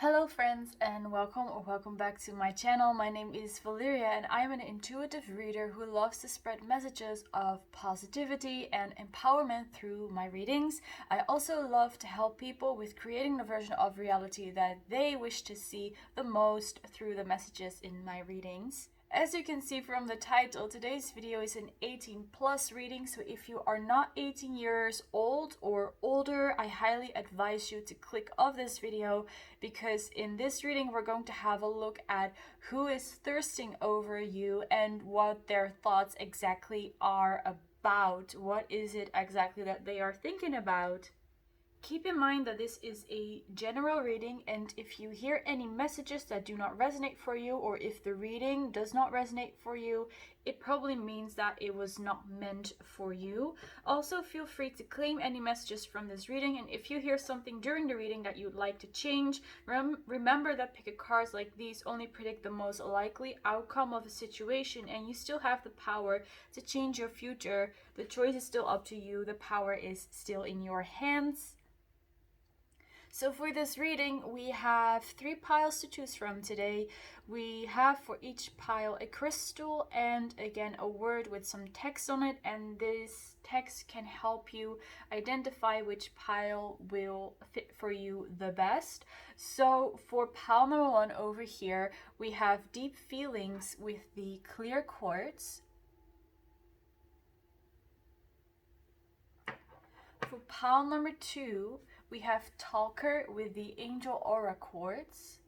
Hello friends and welcome back to my channel. My name is Valeria and I'm an intuitive reader who loves to spread messages of positivity and empowerment through my readings. I also love to help people with creating the version of reality that they wish to see the most through the messages in my readings. As you can see from the title, today's video is an 18 plus reading, so if you are not 18 years old or older, I highly advise you to click off this video, because in this reading we're going to have a look at who is thirsting over you and what their thoughts exactly are about. What is it exactly that they are thinking about? Keep in mind that this is a general reading, and if you hear any messages that do not resonate for you, or if the reading does not resonate for you, it probably means that it was not meant for you. Also, feel free to claim any messages from this reading, and if you hear something during the reading that you'd like to change, remember that pick cards like these only predict the most likely outcome of a situation, and you still have the power to change your future. The choice is still up to you. The power is still in your hands. So for this reading, we have 3 piles to choose from today. We have for each pile a crystal and again a word with some text on it, and this text can help you identify which pile will fit for you the best. So for pile number 1 over here, we have deep feelings with the clear quartz. For pile number 2, we have Talker with the Angel Aura Quartz.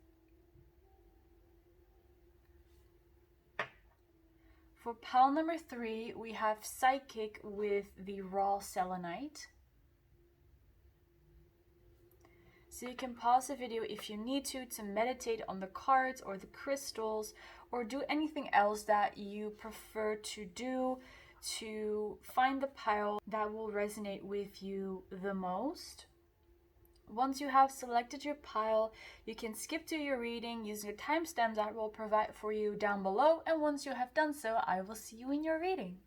For pile number 3, we have Psychic with the Raw Selenite. So you can pause the video if you need to meditate on the cards or the crystals, or do anything else that you prefer to do to find the pile that will resonate with you the most. Once you have selected your pile, you can skip to your reading using a timestamp that will provide for you down below, and once you have done so, I will see you in your reading.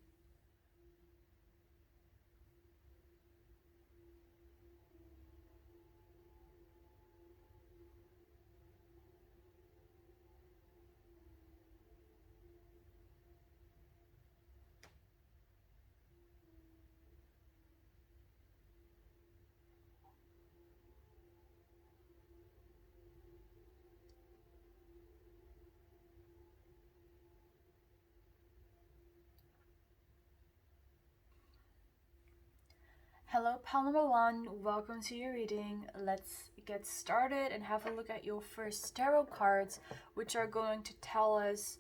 Hello, pile number 1, welcome to your reading. Let's get started and have a look at your first tarot cards, which are going to tell us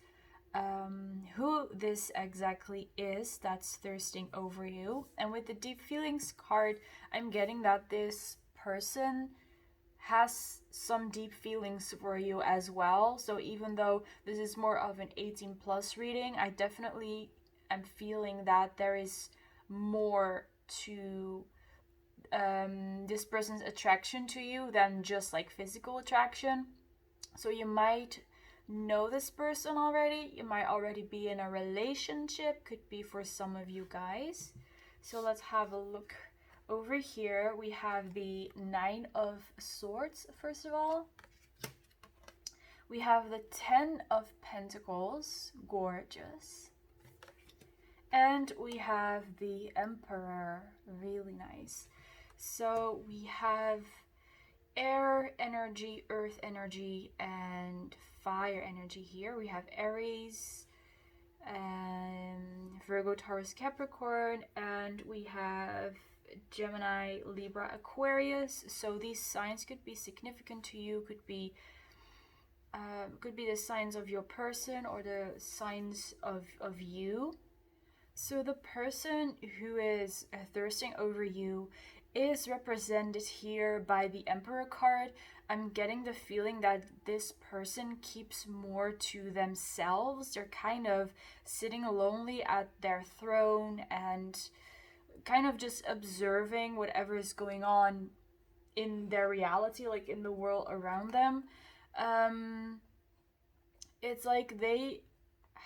who this exactly is that's thirsting over you. And with the deep feelings card, I'm getting that this person has some deep feelings for you as well. So even though this is more of an 18 plus reading, I definitely am feeling that there is more to this person's attraction to you than just like physical attraction. So you might know this person already, you might already be in a relationship, could be for some of you guys. So let's have a look. Over here we have the 9 of Swords. First of all, we have the 10 of Pentacles, gorgeous. And we have the Emperor, really nice. So we have air energy, earth energy, and fire energy here. We have Aries, and Virgo, Taurus, Capricorn, and we have Gemini, Libra, Aquarius. So these signs could be significant to you, could be the signs of your person or the signs of you. So the person who is thirsting over you is represented here by the Emperor card. I'm getting the feeling that this person keeps more to themselves. They're kind of sitting lonely at their throne and kind of just observing whatever is going on in their reality, like in the world around them. It's like they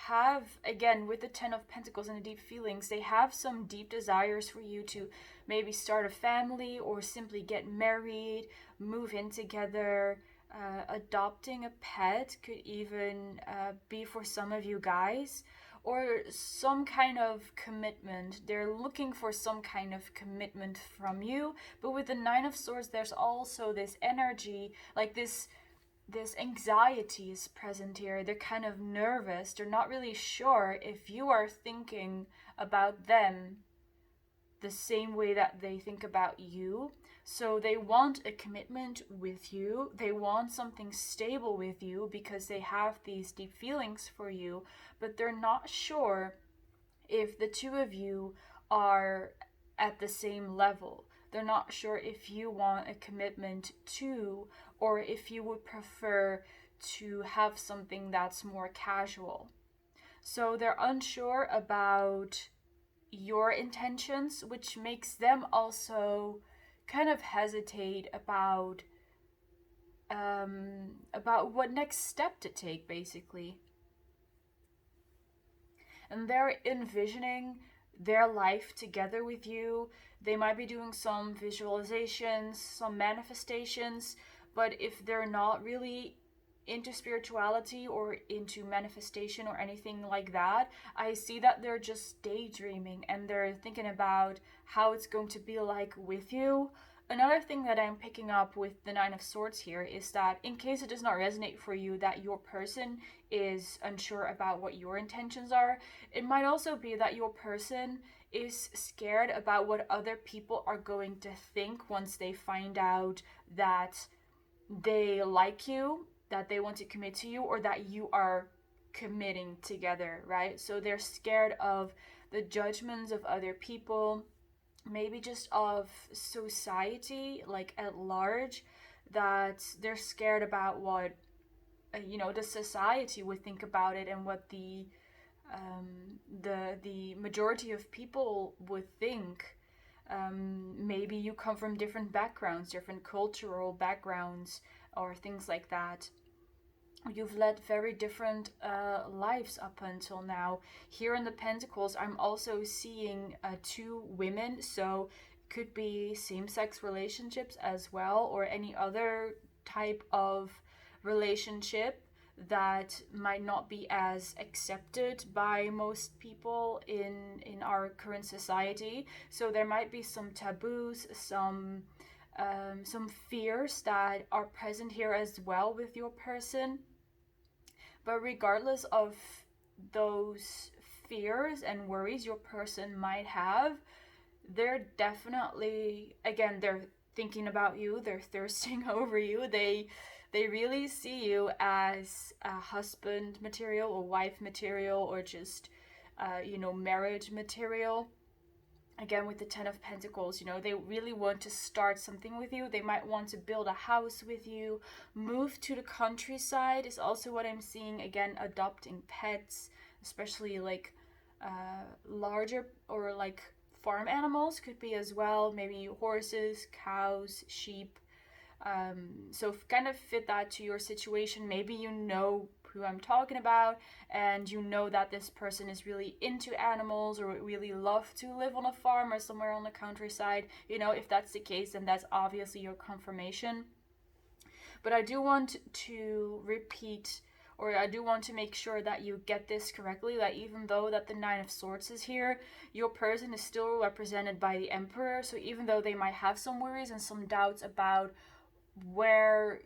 have, again, with the 10 of Pentacles and the deep feelings, they have some deep desires for you to maybe start a family or simply get married, move in together, Adopting a pet could even be for some of you guys, or some kind of commitment. They're looking for some kind of commitment from you. But with the Nine of Swords, there's also this energy, like this anxiety is present here. They're kind of nervous. They're not really sure if you are thinking about them the same way that they think about you. So they want a commitment with you. They want something stable with you because they have these deep feelings for you, but they're not sure if the two of you are at the same level. They're not sure if you want a commitment too, or if you would prefer to have something that's more casual. So they're unsure about your intentions, which makes them also kind of hesitate about what next step to take, basically. And they're envisioning their life together with you. They might be doing some visualizations, some manifestations, but if they're not really into spirituality or into manifestation or anything like that, I see that they're just daydreaming and they're thinking about how it's going to be like with you. Another thing that I'm picking up with the Nine of Swords here is that in case it does not resonate for you that your person is unsure about what your intentions are, it might also be that your person is scared about what other people are going to think once they find out that they like you, that they want to commit to you, or that you are committing together, right? So they're scared of the judgments of other people, maybe just of society, like at large, that they're scared about what the society would think about it, and what the majority of people would think. Maybe you come from different backgrounds, different cultural backgrounds, or things like that. You've led very different lives up until now. Here in the Pentacles, I'm also seeing two women, so it could be same-sex relationships as well, or any other type of relationship that might not be as accepted by most people in our current society. So there might be some taboos, some fears that are present here as well with your person. But regardless of those fears and worries your person might have, they're definitely, again, they're thinking about you, they're thirsting over you. They really see you as a husband material or wife material, or just marriage material. Again, with the Ten of Pentacles, they really want to start something with you. They might want to build a house with you. Move to the countryside is also what I'm seeing. Again, adopting pets, especially like larger or like farm animals could be as well. Maybe horses, cows, sheep. So kind of fit that to your situation. Maybe you know who I'm talking about, and you know that this person is really into animals or really love to live on a farm or somewhere on the countryside. If that's the case, then that's obviously your confirmation. But I do want to repeat, or I do want to make sure that you get this correctly, that even though that the Nine of Swords is here, your person is still represented by the Emperor. So even though they might have some worries and some doubts about where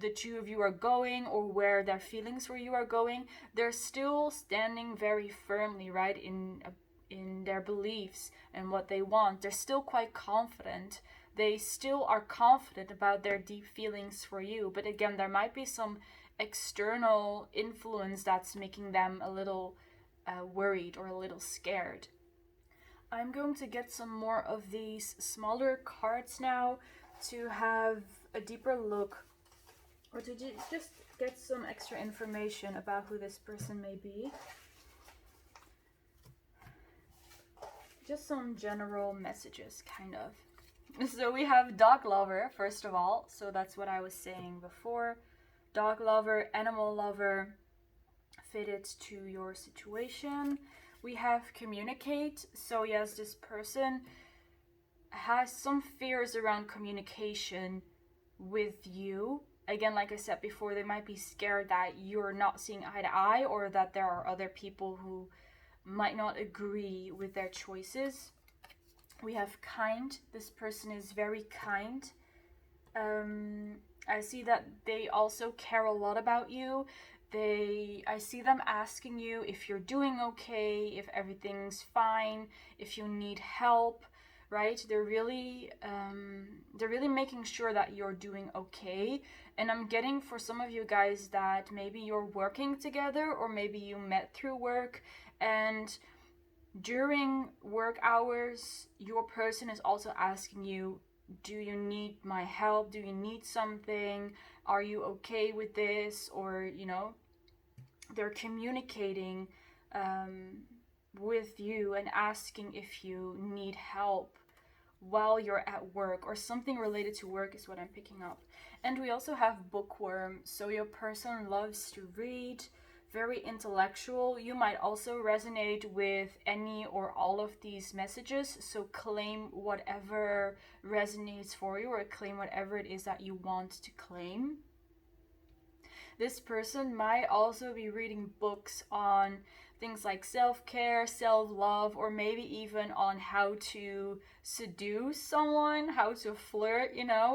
the two of you are going, or where their feelings for you are going, they're still standing very firmly, right, in their beliefs and what they want. They're still quite confident. They still are confident about their deep feelings for you. But again, there might be some external influence that's making them a little worried or a little scared. I'm going to get some more of these smaller cards now to have a deeper look, or to just get some extra information about who this person may be. Just some general messages, kind of. So we have dog lover, first of all. So that's what I was saying before. Dog lover, animal lover, fitted to your situation. We have communicate. So yes, this person has some fears around communication with you, again, like I said before, they might be scared that you're not seeing eye to eye, or that there are other people who might not agree with their choices. We have kind. This person is very kind. I see that they also care a lot about you. I see them asking you if you're doing okay, if everything's fine, if you need help, right? They're really making sure that you're doing okay. And I'm getting, for some of you guys, that maybe you're working together, or maybe you met through work, and during work hours, your person is also asking you, do you need my help? Do you need something? Are you okay with this? Or, they're communicating with you and asking if you need help while you're at work, or something related to work is what I'm picking up. And we also have bookworm. So your person loves to read, very intellectual. You might also resonate with any or all of these messages, so claim whatever resonates for you, or claim whatever it is that you want to claim. This person might also be reading books on things like self-care, self-love, or maybe even on how to seduce someone, how to flirt,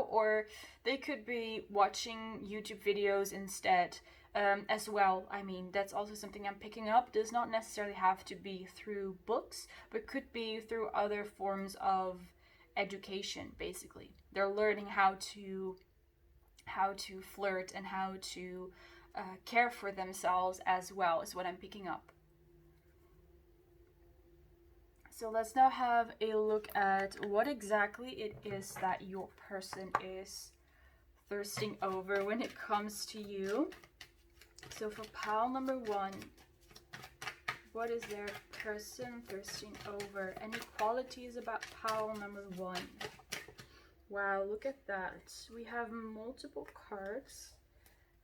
or they could be watching YouTube videos instead. As well. I mean, that's also something I'm picking up. Does not necessarily have to be through books, but could be through other forms of education, basically. They're learning how to flirt and how to care for themselves as well, is what I'm picking up. So let's now have a look at what exactly it is that your person is thirsting over when it comes to you. So for pile number 1, what is their person thirsting over? Any qualities about pile number 1? Wow, look at that. We have multiple cards.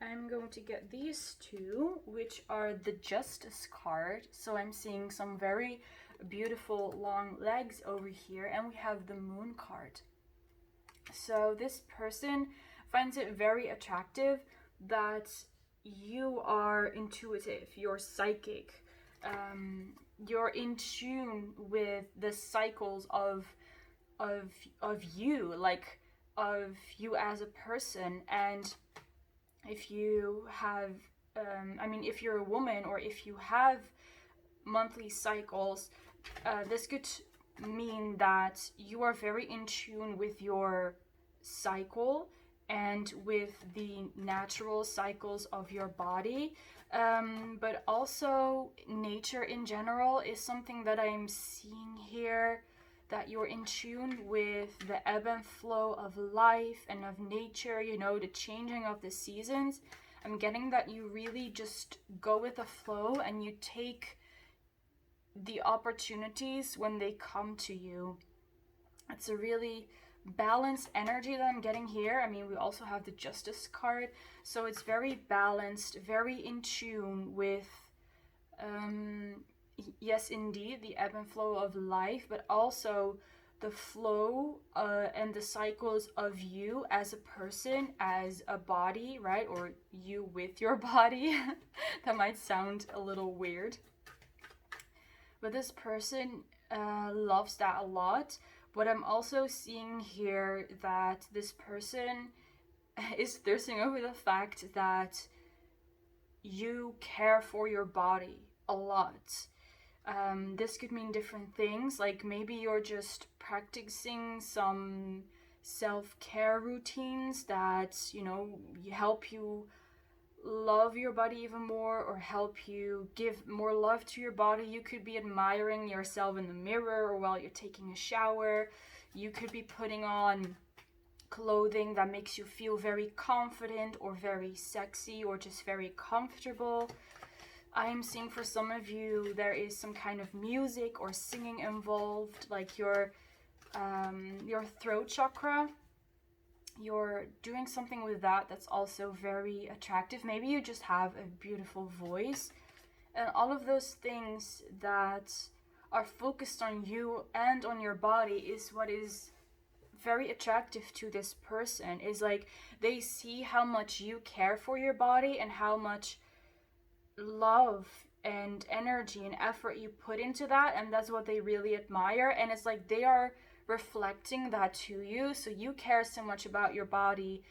I'm going to get these two, which are the Justice card. So I'm seeing some very beautiful long legs over here. And we have the Moon card. So this person finds it very attractive that you are intuitive, you're psychic, you're in tune with the cycles of you, like of you as a person. And if you have, if you're a woman, or if you have monthly cycles, this could mean that you are very in tune with your cycle and with the natural cycles of your body, but also nature in general is something that I'm seeing here, that you're in tune with the ebb and flow of life and of nature, the changing of the seasons. I'm getting that you really just go with the flow and you take the opportunities when they come to you. It's a really balanced energy that I'm getting here. I mean, we also have the Justice card, so it's very balanced, very in tune with yes, indeed, the ebb and flow of life, but also the flow and the cycles of you as a person, as a body, right? Or you with your body. That might sound a little weird, but this person loves that a lot. But I'm also seeing here that this person is thirsting over the fact that you care for your body a lot. This could mean different things, like maybe you're just practicing some self-care routines that, help you love your body even more, or help you give more love to your body. You could be admiring yourself in the mirror, or while you're taking a shower. You could be putting on clothing that makes you feel very confident, or very sexy, or just very comfortable. I'm seeing for some of you there is some kind of music or singing involved, like your throat chakra. You're doing something with that that's also very attractive. Maybe you just have a beautiful voice, and all of those things that are focused on you and on your body is what is very attractive to this person is like they see how much you care for your body and how much love and energy and effort you put into that, and that's what they really admire. And it's like they are reflecting that to you, so you care so much about your body,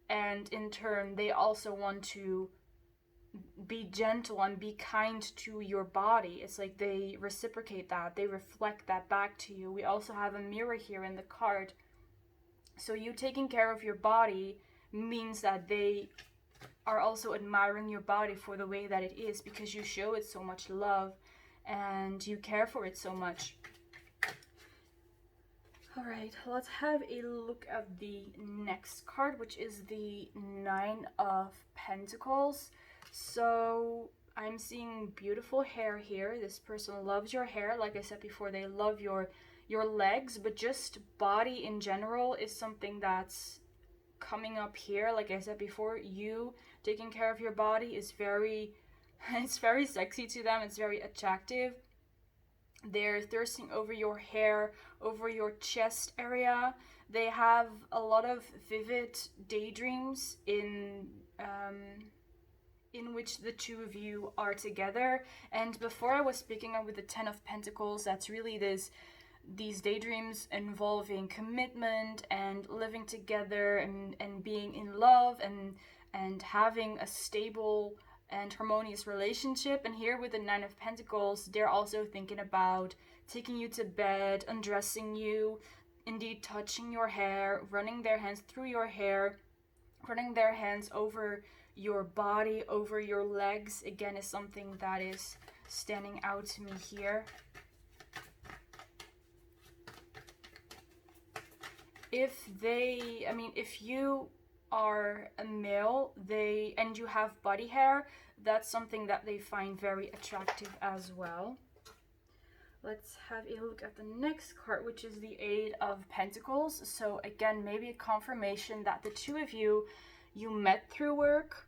and in turn they also want to be gentle and be kind to your body. It's like they reciprocate that, they reflect that back to you. We also have a mirror here in the card, so you taking care of your body means that they are also admiring your body for the way that it is, because you show it so much love and you care for it so much. All right, let's have a look at the next card, which is the Nine of Pentacles. So I'm seeing beautiful hair here. This person loves your hair. Like I said before, they love your legs, but just body in general is something that's coming up here. Like I said before, you taking care of your body is it's very sexy to them. It's very attractive. They're thirsting over your hair, over your chest area. They have a lot of vivid daydreams in which the two of you are together. And before I was picking up with the Ten of Pentacles, that's really these daydreams involving commitment and living together and being in love and having a stable and harmonious relationship. And here with the Nine of Pentacles, they're also thinking about taking you to bed, undressing you, indeed touching your hair, running their hands through your hair, running their hands over your body, over your legs. Again, is something that is standing out to me here. If you are a male, and you have body hair, that's something that they find very attractive as well. Let's have a look at the next card, which is the Eight of Pentacles. So again, maybe a confirmation that the two of you met through work,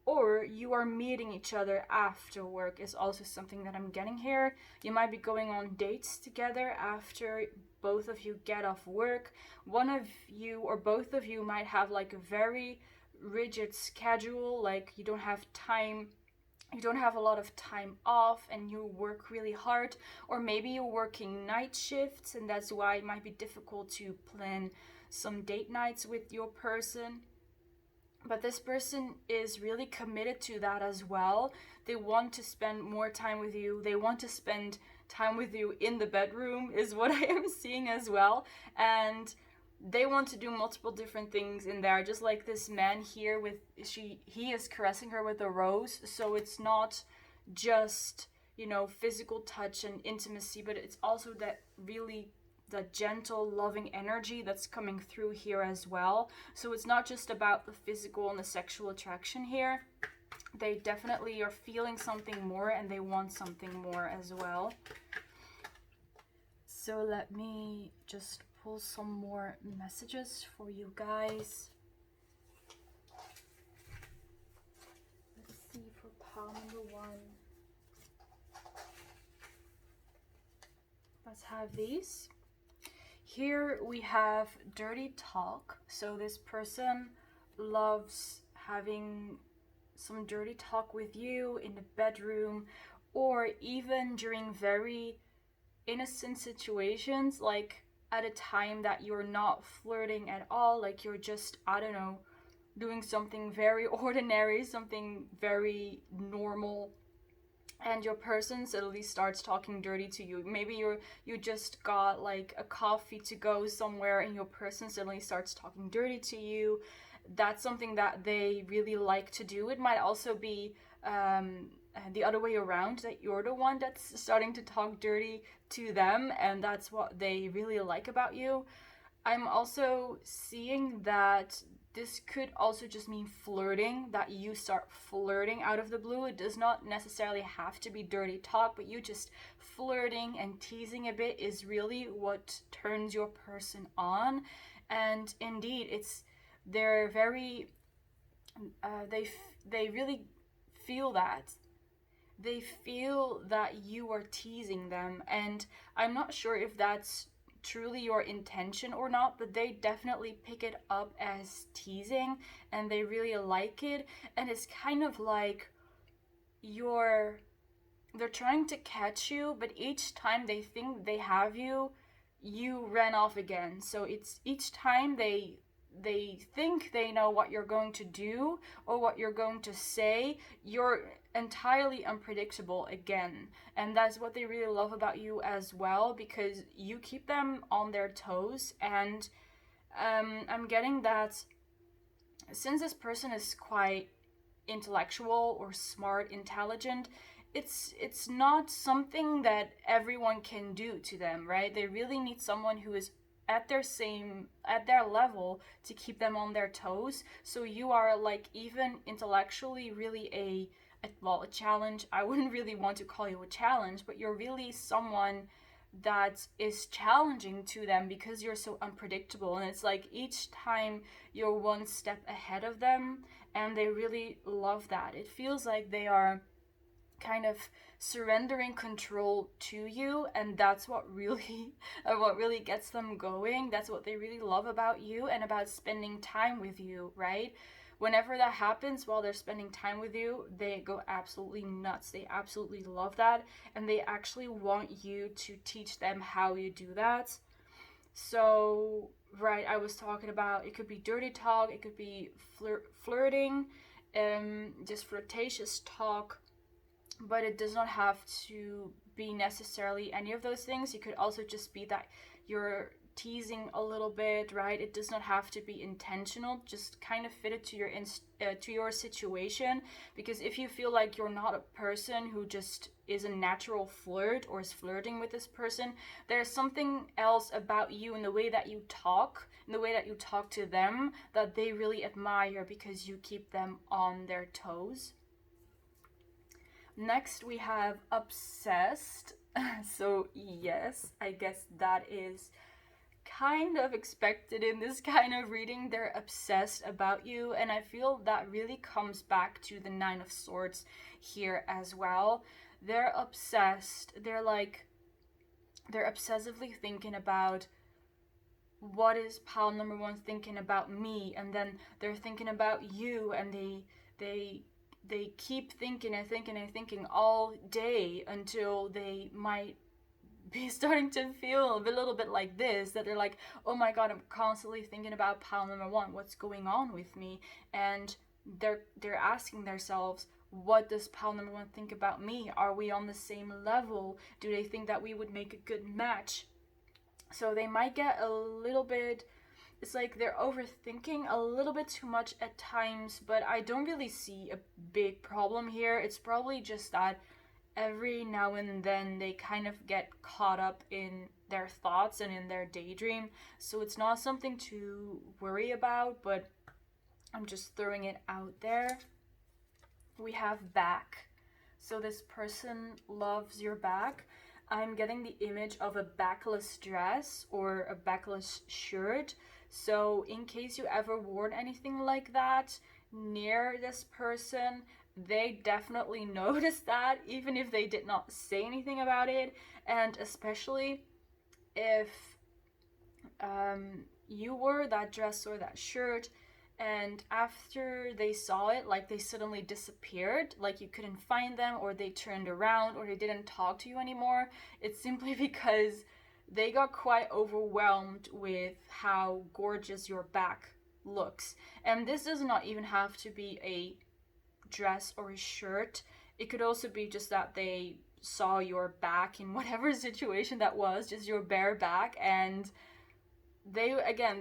or you are meeting each other after work is also something that I'm getting here. You might be going on dates together after both of you get off work. One of you or both of you might have like a very rigid schedule, like you don't have a lot of time off and you work really hard, or maybe you're working night shifts and that's why it might be difficult to plan some date nights with your person. But this person is really committed to that as well. They want to spend more time with you. They want to spend time with you in the bedroom is what I am seeing as well. And they want to do multiple different things in there. Just like this man here he is caressing her with a rose. So it's not just, physical touch and intimacy, but it's also that really the gentle, loving energy that's coming through here as well. So it's not just about the physical and the sexual attraction here. They definitely are feeling something more and they want something more as well. So let me just pull some more messages for you guys. Let's see for pile number 1. Let's have these. Here we have dirty talk. So this person loves having some dirty talk with you in the bedroom, or even during very innocent situations, like at a time that you're not flirting at all, like you're just, doing something very ordinary, something very normal, and your person suddenly starts talking dirty to you. Maybe you just got like a coffee to go somewhere and your person suddenly starts talking dirty to you. That's something that they really like to do. It might also be the other way around, that you're the one that's starting to talk dirty to them, and that's what they really like about you. I'm also seeing that this could also just mean flirting, that you start flirting out of the blue. It does not necessarily have to be dirty talk, but you just flirting and teasing a bit is really what turns your person on. And indeed, they're very, they really feel that. They feel that you are teasing them, and I'm not sure if that's truly your intention or not, but they definitely pick it up as teasing and they really like it. And it's kind of like they're trying to catch you, but each time they think they have you, you ran off again. So it's each time they think they know what you're going to do or what you're going to say, you're entirely unpredictable again. And that's what they really love about you as well, because you keep them on their toes. And I'm getting that since this person is quite intellectual or smart, intelligent, it's not something that everyone can do to them, right? They really need someone who is at their level to keep them on their toes. So you are like even intellectually really a challenge. I wouldn't really want to call you a challenge, but you're really someone that is challenging to them because you're so unpredictable. And it's like each time you're one step ahead of them, and they really love that. It feels like they are kind of surrendering control to you, and that's what really gets them going. That's what they really love about you and about spending time with you, right? Whenever that happens while they're spending time with you, they go absolutely nuts. They absolutely love that, and they actually want you to teach them how you do that. So, right, I was talking about, it could be dirty talk, it could be flirting, just flirtatious talk, but it does not have to be necessarily any of those things. It could also just be that you're teasing a little bit, right? It does not have to be intentional. Just kind of fit it to your situation, because if you feel like you're not a person who just is a natural flirt or is flirting with this person, there's something else about you in the way that you talk, in the way that you talk to them, that they really admire because you keep them on their toes. Next, we have obsessed. So yes, I guess that is kind of expected in this kind of reading. They're obsessed about you, and I feel that really comes back to the Nine of Swords here as well. They're obsessed. They're obsessively thinking about what is pile number one thinking about me, and then they're thinking about you, and they keep thinking and thinking and thinking all day until they might be starting to feel a little bit like this, that they're like, oh my god, I'm constantly thinking about pile number one, what's going on with me? And they're asking themselves, what does pile number one think about me? Are we on the same level? Do they think that we would make a good match? So they might get a little bit, it's like they're overthinking a little bit too much at times, but I don't really see a big problem here. It's probably just that every now and then they kind of get caught up in their thoughts and in their daydream. So it's not something to worry about, but I'm just throwing it out there. We have back. So this person loves your back. I'm getting the image of a backless dress or a backless shirt. So in case you ever worn anything like that near this person, they definitely noticed that, even if they did not say anything about it. And especially if you wore that dress or that shirt, and after they saw it, like they suddenly disappeared, like you couldn't find them, or they turned around, or they didn't talk to you anymore, it's simply because they got quite overwhelmed with how gorgeous your back looks. And this does not even have to be a dress or a shirt. It could also be just that they saw your back in whatever situation that was, just your bare back, and they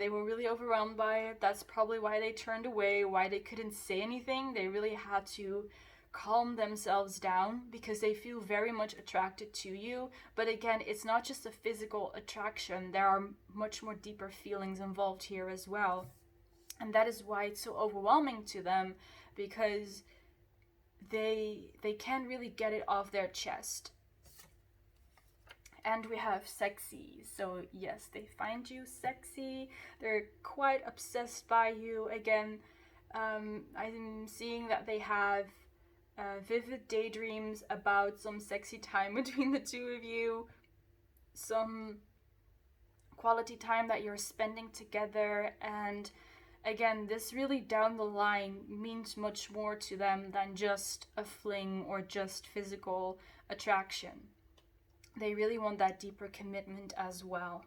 were really overwhelmed by it. That's probably why they turned away, why they couldn't say anything. They really had to calm themselves down because they feel very much attracted to you. But again, it's not just a physical attraction. There are much more deeper feelings involved here as well. And that is why it's so overwhelming to them, because they can't really get it off their chest. And we have sexy. So yes, they find you sexy. They're quite obsessed by you. Again, I'm seeing that they have vivid daydreams about some sexy time between the two of you. Some quality time that you're spending together. And again, this really down the line means much more to them than just a fling or just physical attraction. They really want that deeper commitment as well.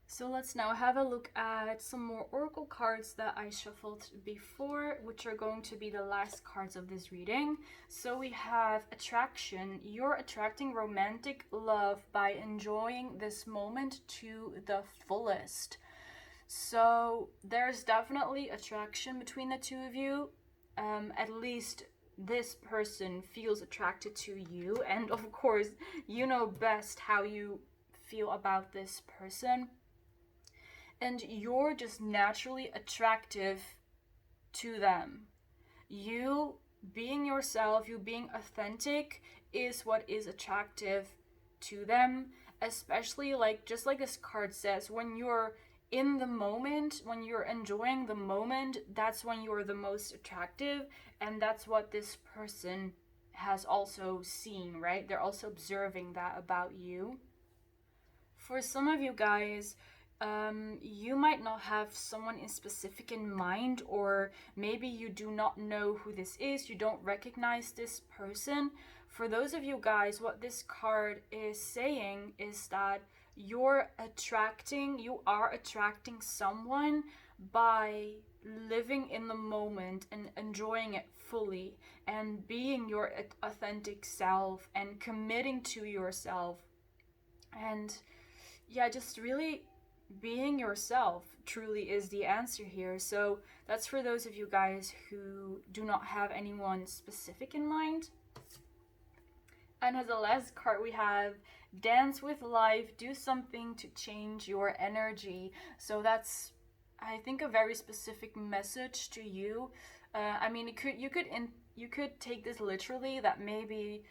So let's now have a look at some more oracle cards that I shuffled before, which are going to be the last cards of this reading. So we have attraction. You're attracting romantic love by enjoying this moment to the fullest. So there's definitely attraction between the two of you. At least this person feels attracted to you. And of course, you know best how you feel about this person. And you're just naturally attractive to them. You being yourself, you being authentic is what is attractive to them. Especially just like this card says, when you're in the moment, when you're enjoying the moment, that's when you're the most attractive. And that's what this person has also seen, right? They're also observing that about you. For some of you guys, you might not have someone in specific in mind, or maybe you do not know who this is, you don't recognize this person. For those of you guys, what this card is saying is that you are attracting someone by living in the moment and enjoying it fully and being your authentic self and committing to yourself. And yeah, just really being yourself truly is the answer here. So that's for those of you guys who do not have anyone specific in mind. And as the last card we have dance with life, do something to change your energy. So that's, I think, a very specific message to you. I mean, you could take this literally, that maybe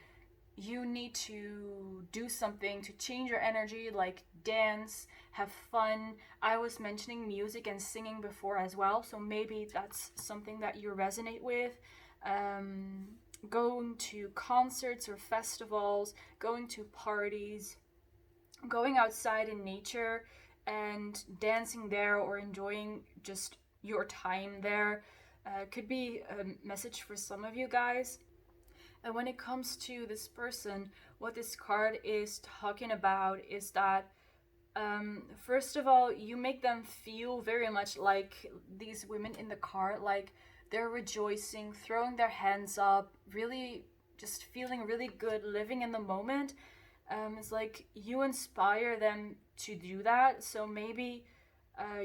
you need to do something to change your energy, like dance, have fun. I was mentioning music and singing before as well, so maybe that's something that you resonate with. Going to concerts or festivals, going to parties, going outside in nature and dancing there, or enjoying just your time there, could be a message for some of you guys. And when it comes to this person, what this card is talking about is that, first of all, you make them feel very much like these women in the card, like they're rejoicing, throwing their hands up, really just feeling really good, living in the moment. It's like you inspire them to do that. So maybe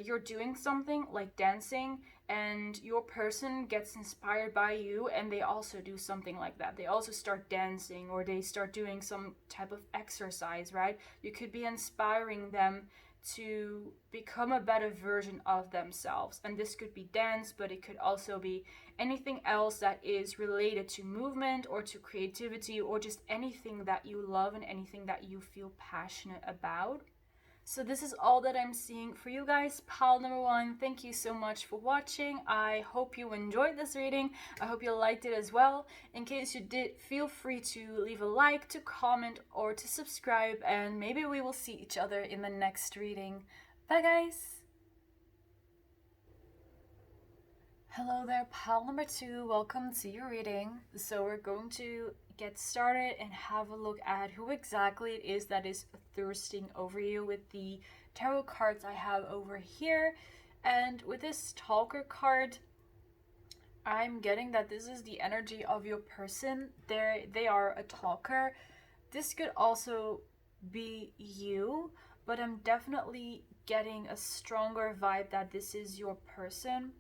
you're doing something like dancing, and your person gets inspired by you, and they also do something like that. They also start dancing, or they start doing some type of exercise, right? You could be inspiring them to become a better version of themselves. And this could be dance, but it could also be anything else that is related to movement or to creativity, or just anything that you love and anything that you feel passionate about. So this is all that I'm seeing for you guys. Pile number one, thank you so much for watching. I hope you enjoyed this reading. I hope you liked it as well. In case you did, feel free to leave a like, to comment, or to subscribe, and maybe we will see each other in the next reading. Bye guys! Hello there, pile number two. Welcome to your reading. So we're going to get started and have a look at who exactly it is that is thirsting over you with the tarot cards I have over here. And with this talker card, I'm getting that this is the energy of your person. They are a talker. This could also be you, but I'm definitely getting a stronger vibe that this is your person.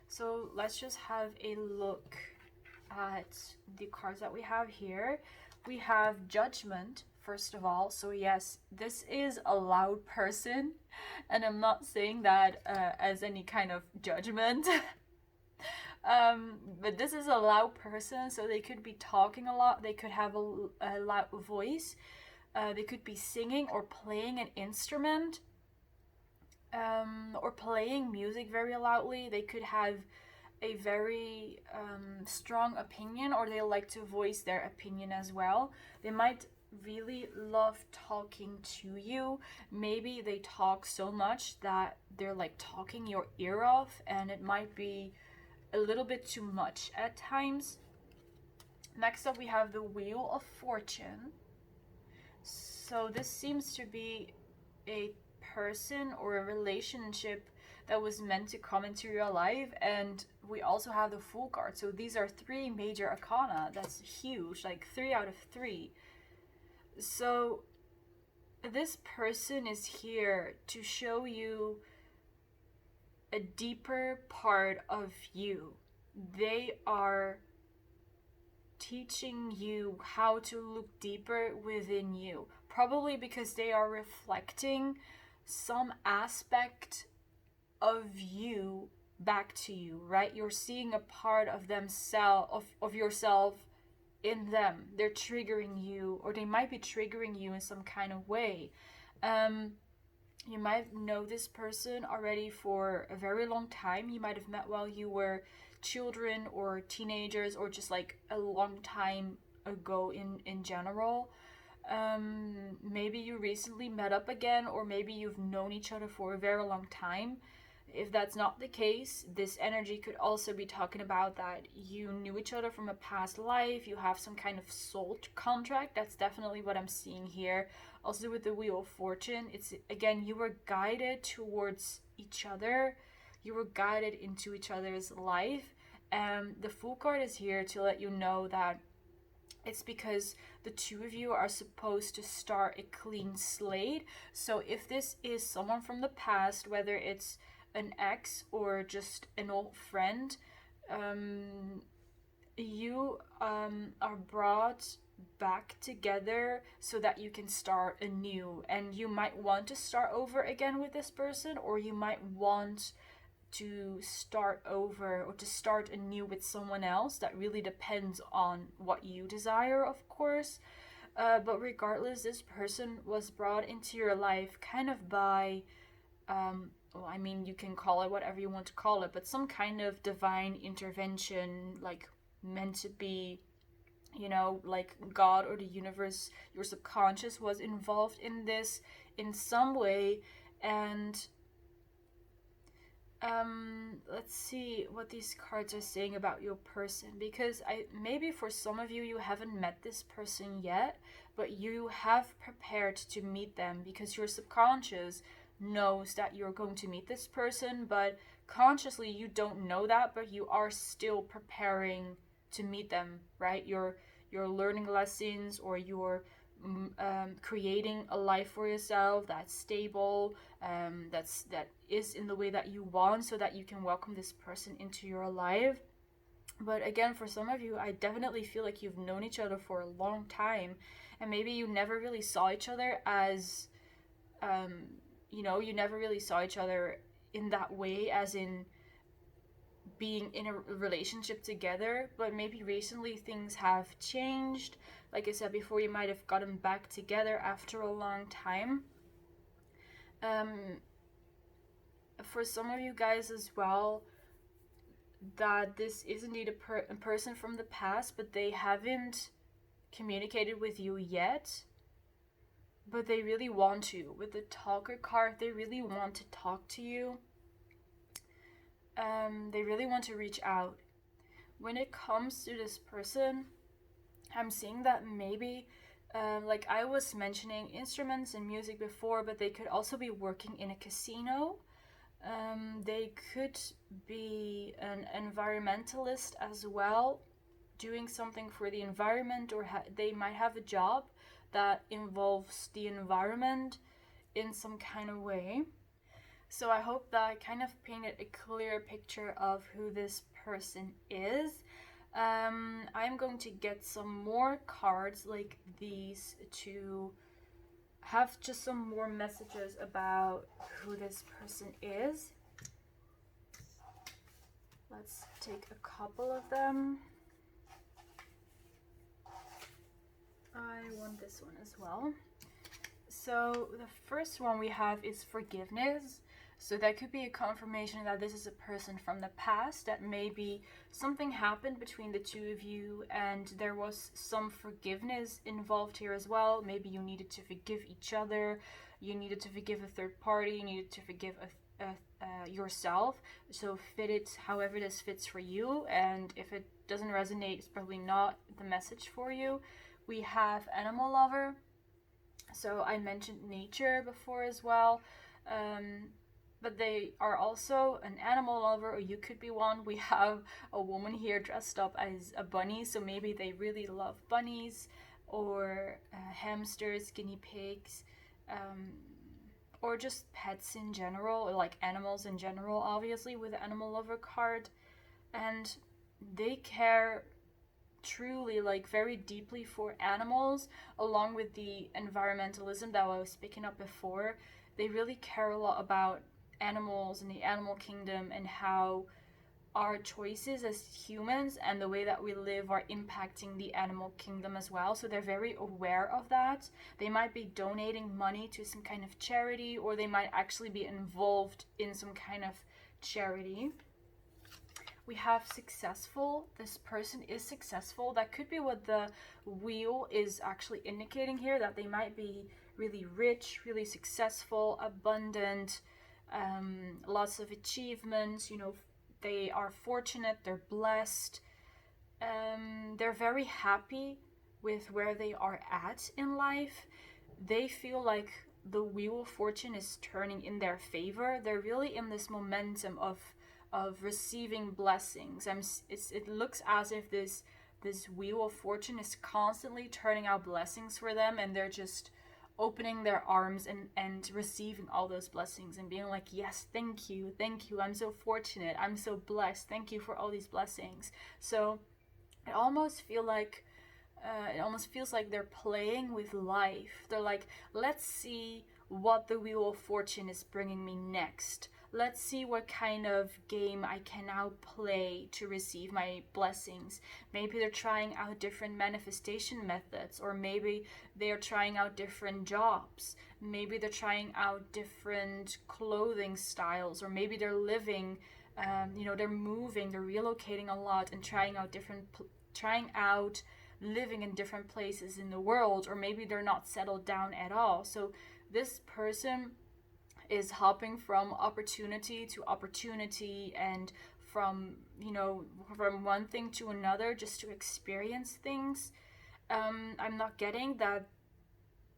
So let's just have a look at the cards that we have here. We have judgment, first of all. So yes, this is a loud person, and I'm not saying that as any kind of judgment. But this is a loud person, so they could be talking a lot. They could have a loud voice. They could be singing or playing an instrument, or playing music very loudly. They could have a very strong opinion, or they like to voice their opinion as well. They might really love talking to you. Maybe they talk so much that they're like talking your ear off, and it might be a little bit too much at times. Next up, we have the Wheel of Fortune. So this seems to be a person or a relationship that was meant to come into your life. And we also have the Fool card. So these are 3 major arcana. That's huge, like 3 out of 3. So this person is here to show you a deeper part of you. They are teaching you how to look deeper within you, probably because they are reflecting some aspect of you back to you, right? You're seeing a part of themselves, of yourself in them. They're triggering you, or they might be triggering you in some kind of way. You might know this person already for a very long time. You might have met while you were children or teenagers, or just like a long time ago in general. Maybe you recently met up again, or maybe you've known each other for a very long time. If that's not the case, this energy could also be talking about that you knew each other from a past life. You have some kind of soul contract. That's definitely what I'm seeing here. Also with the Wheel of Fortune, it's again, you were guided towards each other. You were guided into each other's life. And the Fool card is here to let you know that it's because the two of you are supposed to start a clean slate. So if this is someone from the past, whether it's an ex or just an old friend, you are brought back together so that you can start anew. And you might want to start over again with this person, or you might want to start over or to start anew with someone else. That really depends on what you desire, of course. But regardless, this person was brought into your life kind of by well, I mean, you can call it whatever you want to call it, but some kind of divine intervention, like meant to be, you know, like God or the universe, your subconscious was involved in this in some way. And let's see what these cards are saying about your person, because maybe for some of you, you haven't met this person yet, but you have prepared to meet them because your subconscious knows that you're going to meet this person, but consciously you don't know that, but you are still preparing to meet them, right? You're learning lessons, or you're creating a life for yourself that's stable, that is in the way that you want, so that you can welcome this person into your life. But again, for some of you, I definitely feel like you've known each other for a long time, and maybe you never really saw each other as you never really saw each other in that way, as in being in a relationship together. But maybe recently things have changed. Like I said before, you might have gotten back together after a long time. For some of you guys as well, that this is indeed a person from the past, but they haven't communicated with you yet, but they really want to. With the Talker card, they really want to talk to you. They really want to reach out. When it comes to this person, I'm seeing that maybe, like I was mentioning instruments and music before, but they could also be working in a casino. They could be an environmentalist as well, doing something for the environment, or they might have a job that involves the environment in some kind of way. So I hope that I kind of painted a clear picture of who this person is. I'm going to get some more cards like these to have just some more messages about who this person is. Let's take a couple of them. I want this one as well. So the first one we have is forgiveness. So that could be a confirmation that this is a person from the past, that maybe something happened between the two of you and there was some forgiveness involved here as well. Maybe you needed to forgive each other, you needed to forgive a third party, you needed to forgive yourself. So fit it however this fits for you, and if it doesn't resonate, it's probably not the message for you. We have animal lover. So I mentioned nature before as well. But they are also an animal lover, or you could be one. We have a woman here dressed up as a bunny, so maybe they really love bunnies, or hamsters, guinea pigs, or just pets in general, or like animals in general, obviously, with the animal lover card. And they care truly, like, very deeply for animals, along with the environmentalism that I was picking up before. They really care a lot about animals and the animal kingdom, and how our choices as humans and the way that we live are impacting the animal kingdom as well. So they're very aware of that. They might be donating money to some kind of charity, or they might actually be involved in some kind of charity. We have successful. This person is successful. That could be what the wheel is actually indicating here, that they might be really rich, really successful, abundant, lots of achievements. They are fortunate, they're blessed, they're very happy with where they are at in life. They feel like the wheel of fortune is turning in their favor. They're really in this momentum of receiving blessings. It looks as if this wheel of fortune is constantly turning out blessings for them, and they're just opening their arms and receiving all those blessings and being like, yes, thank you, I'm so fortunate, I'm so blessed, thank you for all these blessings. So it almost feels like they're playing with life. They're like, let's see what the wheel of fortune is bringing me next. Let's see what kind of game I can now play to receive my blessings. Maybe they're trying out different manifestation methods, or maybe they're trying out different jobs. Maybe they're trying out different clothing styles, or maybe they're living, they're moving, they're relocating a lot and trying out living in different places in the world, or maybe they're not settled down at all. So this person is hopping from opportunity to opportunity, and from one thing to another, just to experience things. I'm not getting that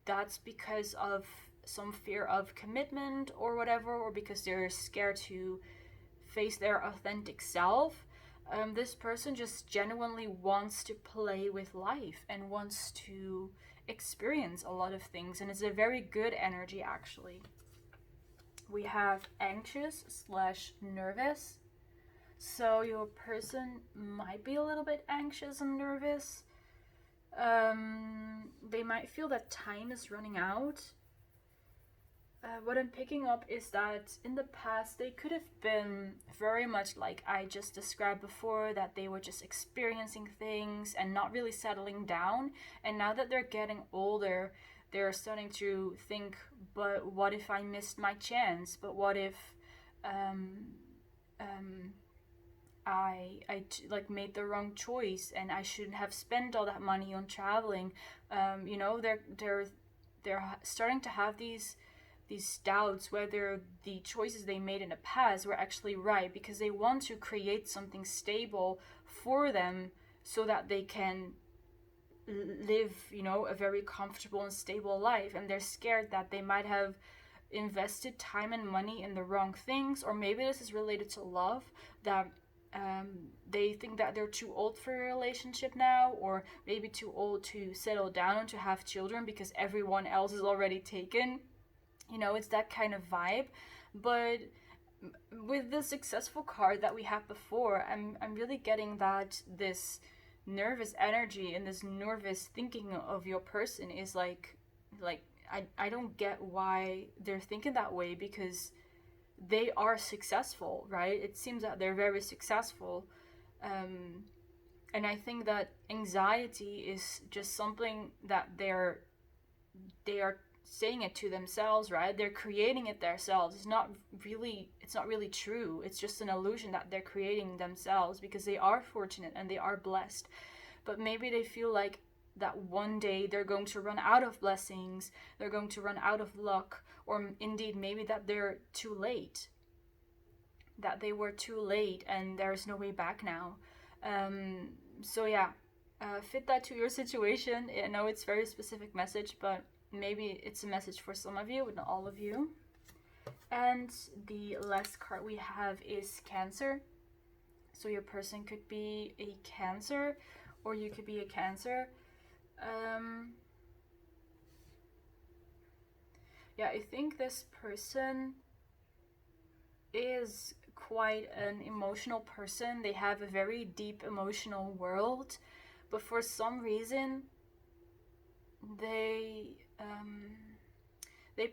that's because of some fear of commitment or whatever, or because they're scared to face their authentic self. This person just genuinely wants to play with life and wants to experience a lot of things, and it's a very good energy, actually. We have anxious/nervous. So your person might be a little bit anxious and nervous. They might feel that time is running out. What I'm picking up is that in the past they could have been very much like I just described before, that they were just experiencing things and not really settling down. And now that they're getting older, they're starting to think, but what if I missed my chance? But what if I made the wrong choice and I shouldn't have spent all that money on traveling? They're starting to have these doubts whether the choices they made in the past were actually right, because they want to create something stable for them so that they can live, a very comfortable and stable life. And they're scared that they might have invested time and money in the wrong things, or maybe this is related to love, that they think that they're too old for a relationship now, or maybe too old to settle down and to have children because everyone else is already taken. It's that kind of vibe. But with the successful card that we had before, I'm really getting that this nervous energy and this nervous thinking of your person is like I don't get why they're thinking that way, because they are successful, right? It seems that they're very successful. And I think that anxiety is just something that they are saying it to themselves, right? They're creating it themselves. It's not really true. It's just an illusion that they're creating themselves, because they are fortunate and they are blessed. But maybe they feel like that one day they're going to run out of blessings, they're going to run out of luck, or indeed maybe that they're too late, that they were too late and there's no way back now. So yeah, fit that to your situation. I know it's a very specific message, but maybe it's a message for some of you, but not all of you. And the last card we have is Cancer. So your person could be a Cancer, or you could be a Cancer. Yeah, I think this person is quite an emotional person. They have a very deep emotional world, but for some reason they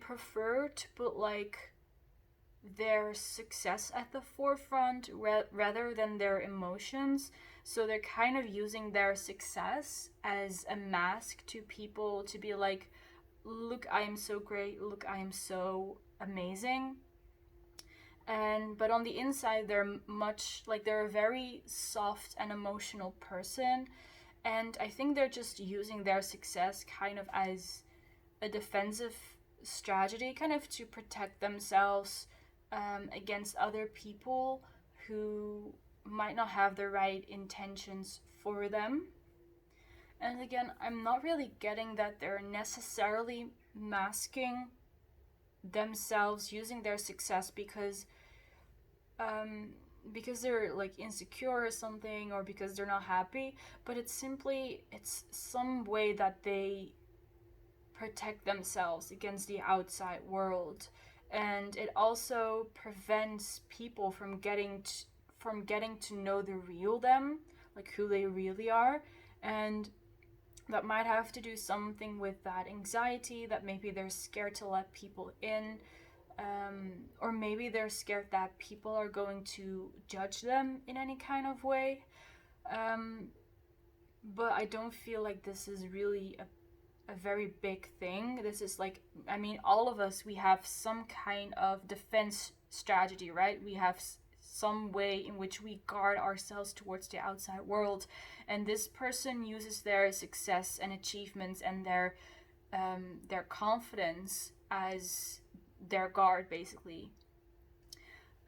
prefer to put like their success at the forefront rather than their emotions. So they're kind of using their success as a mask to people to be like, look, I am so great, look, I am so amazing. But on the inside they're a very soft and emotional person, and I think they're just using their success kind of as a defensive strategy, kind of to protect themselves against other people who might not have the right intentions for them. And again, I'm not really getting that they're necessarily masking themselves using their success because they're like insecure or something, or because they're not happy, but it's some way that they protect themselves against the outside world. And it also prevents people from getting to know the real them, like who they really are. And that might have to do something with that anxiety, that maybe they're scared to let people in, or maybe they're scared that people are going to judge them in any kind of way. But I don't feel like this is really a very big thing. This is like, I mean, all of us, we have some kind of defense strategy, right? We have some way in which we guard ourselves towards the outside world, and this person uses their success and achievements and their confidence as their guard, basically.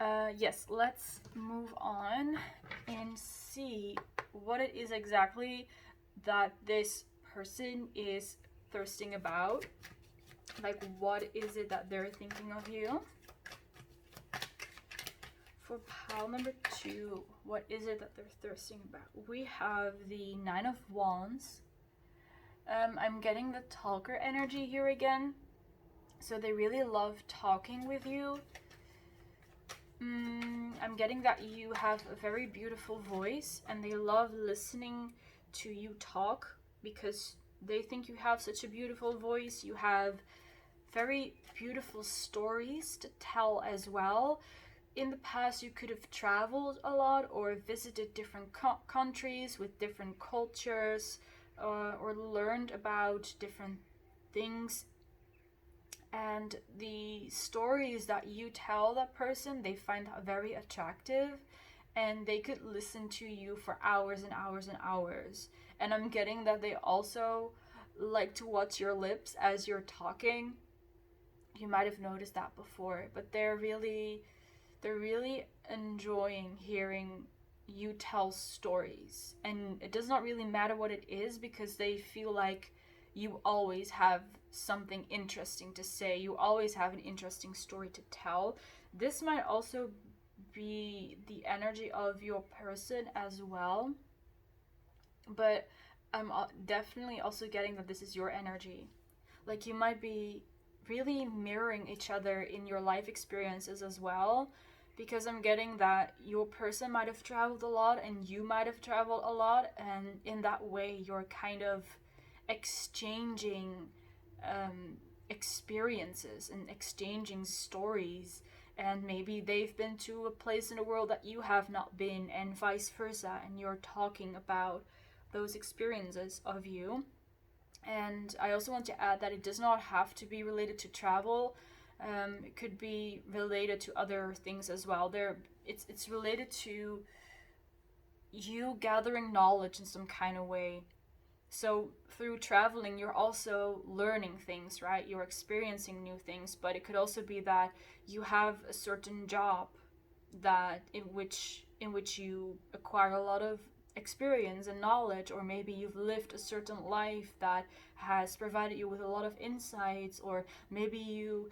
Yes, let's move on and see what it is exactly that this person is thirsting about. Like, what is it that they're thinking of you? For pile number 2, what is it that they're thirsting about? We have the 9 of Wands. I'm getting the talker energy here again. So they really love talking with you. I'm getting that you have a very beautiful voice and they love listening to you talk because they think you have such a beautiful voice. You have very beautiful stories to tell as well. In the past, you could have traveled a lot or visited different countries with different cultures, or learned about different things. And the stories that you tell that person, they find very attractive, and they could listen to you for hours and hours and hours. And I'm getting that they also like to watch your lips as you're talking. You might have noticed that before, but they're really enjoying hearing you tell stories. And it does not really matter what it is, because they feel like you always have something interesting to say. You always have an interesting story to tell. This might also be the energy of your person as well. But I'm definitely also getting that this is your energy. Like, you might be really mirroring each other in your life experiences as well, because I'm getting that your person might have traveled a lot and you might have traveled a lot, and in that way you're kind of exchanging experiences and exchanging stories. And maybe they've been to a place in the world that you have not been, and vice versa, and you're talking about those experiences of you. And I also want to add that it does not have to be related to travel. It could be related to other things as well. It's related to you gathering knowledge in some kind of way. So through traveling, you're also learning things, right? You're experiencing new things, but it could also be that you have a certain job that in which you acquire a lot of experience and knowledge, or maybe you've lived a certain life that has provided you with a lot of insights, or maybe you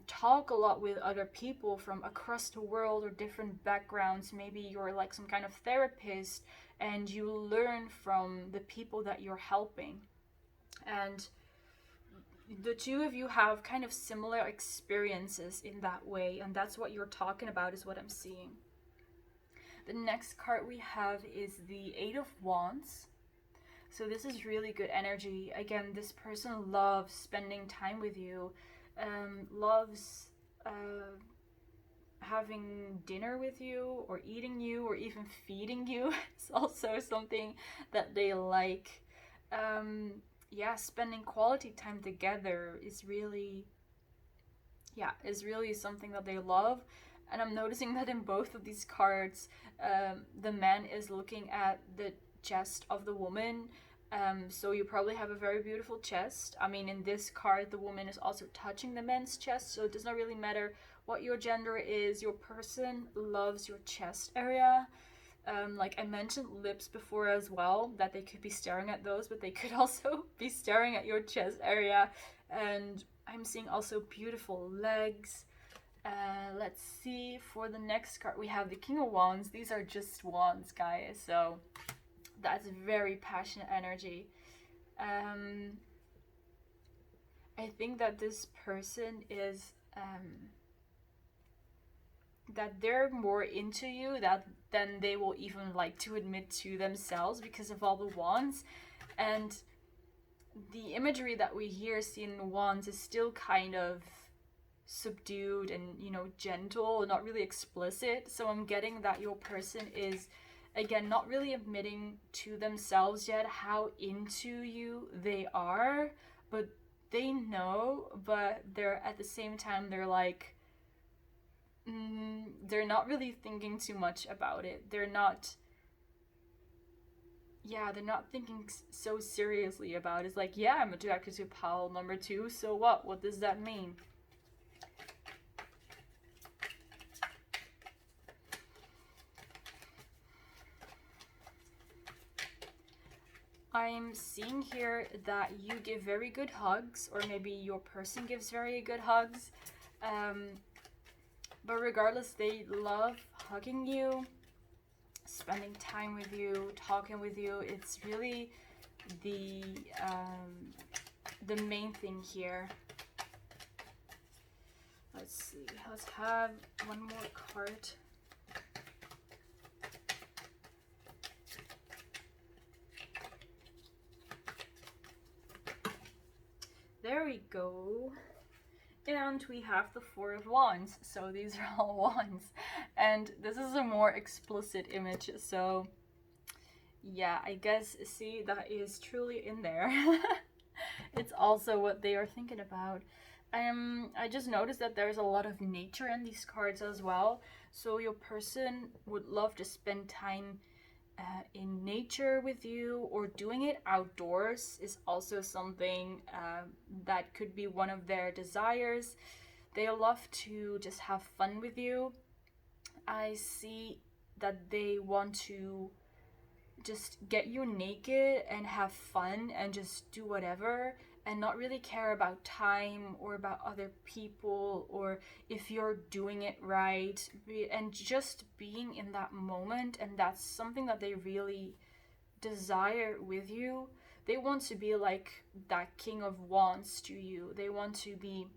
talk a lot with other people from across the world or different backgrounds. Maybe you're like some kind of therapist and you learn from the people that you're helping. And the two of you have kind of similar experiences in that way, and that's what you're talking about, is what I'm seeing. The next card we have is the Eight of Wands. So this is really good energy. Again, this person loves spending time with you, loves having dinner with you, or eating you, or even feeding you. It's also something that they like. Spending quality time together is really something that they love. And I'm noticing that in both of these cards, the man is looking at the chest of the woman. So you probably have a very beautiful chest. I mean, in this card, the woman is also touching the man's chest, so it does not really matter what your gender is. Your person loves your chest area. Like I mentioned lips before as well, that they could be staring at those, but they could also be staring at your chest area. And I'm seeing also beautiful legs. Let's see, for the next card we have the King of Wands. These are just wands, guys, so that's very passionate energy. I think that this person is that they're more into you than they will even like to admit to themselves, because of all the wands. And the imagery that we hear seen in wands is still kind of subdued and, gentle, not really explicit. So I'm getting that your person is, again, not really admitting to themselves yet how into you they are, but they know. But they're at the same time, they're like, they're not really thinking too much about it. They're not thinking so seriously about it. It's like, yeah, I'm attracted to pile number 2, so what does that mean? I'm seeing here that you give very good hugs, or maybe your person gives very good hugs. But regardless, they love hugging you, spending time with you, talking with you. It's really the main thing here. Let's see. Let's have one more card. There we go. And we have the Four of Wands. So these are all wands. And this is a more explicit image. So yeah, I guess, see, that is truly in there. It's also what they are thinking about. I just noticed that there's a lot of nature in these cards as well. So your person would love to spend time in nature with you, or doing it outdoors is also something that could be one of their desires. They love to just have fun with you. I see that they want to just get you naked and have fun and just do whatever, and not really care about time or about other people, or if you're doing it right, and just being in that moment. And that's something that they really desire with you. They want to be like that King of Wands to you. They want to be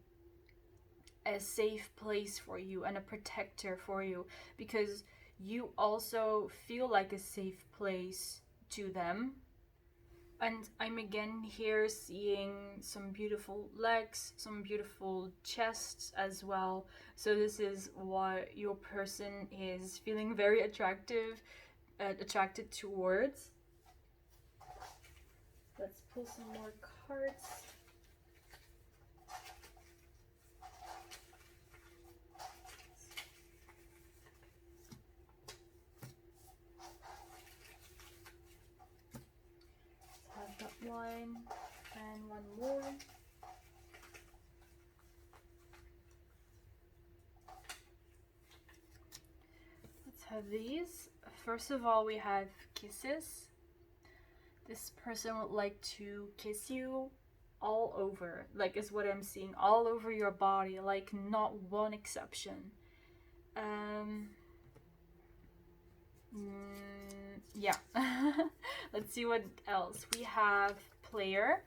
a safe place for you and a protector for you, because you also feel like a safe place to them. And I'm again here seeing some beautiful legs, some beautiful chests as well. So this is what your person is feeling very attracted towards. Let's pull some more cards. I've got one and one more. Let's have these. First of all, we have kisses. This person would like to kiss you all over, like is what I'm seeing, all over your body, like not one exception. Yeah. Let's see what else. We have player.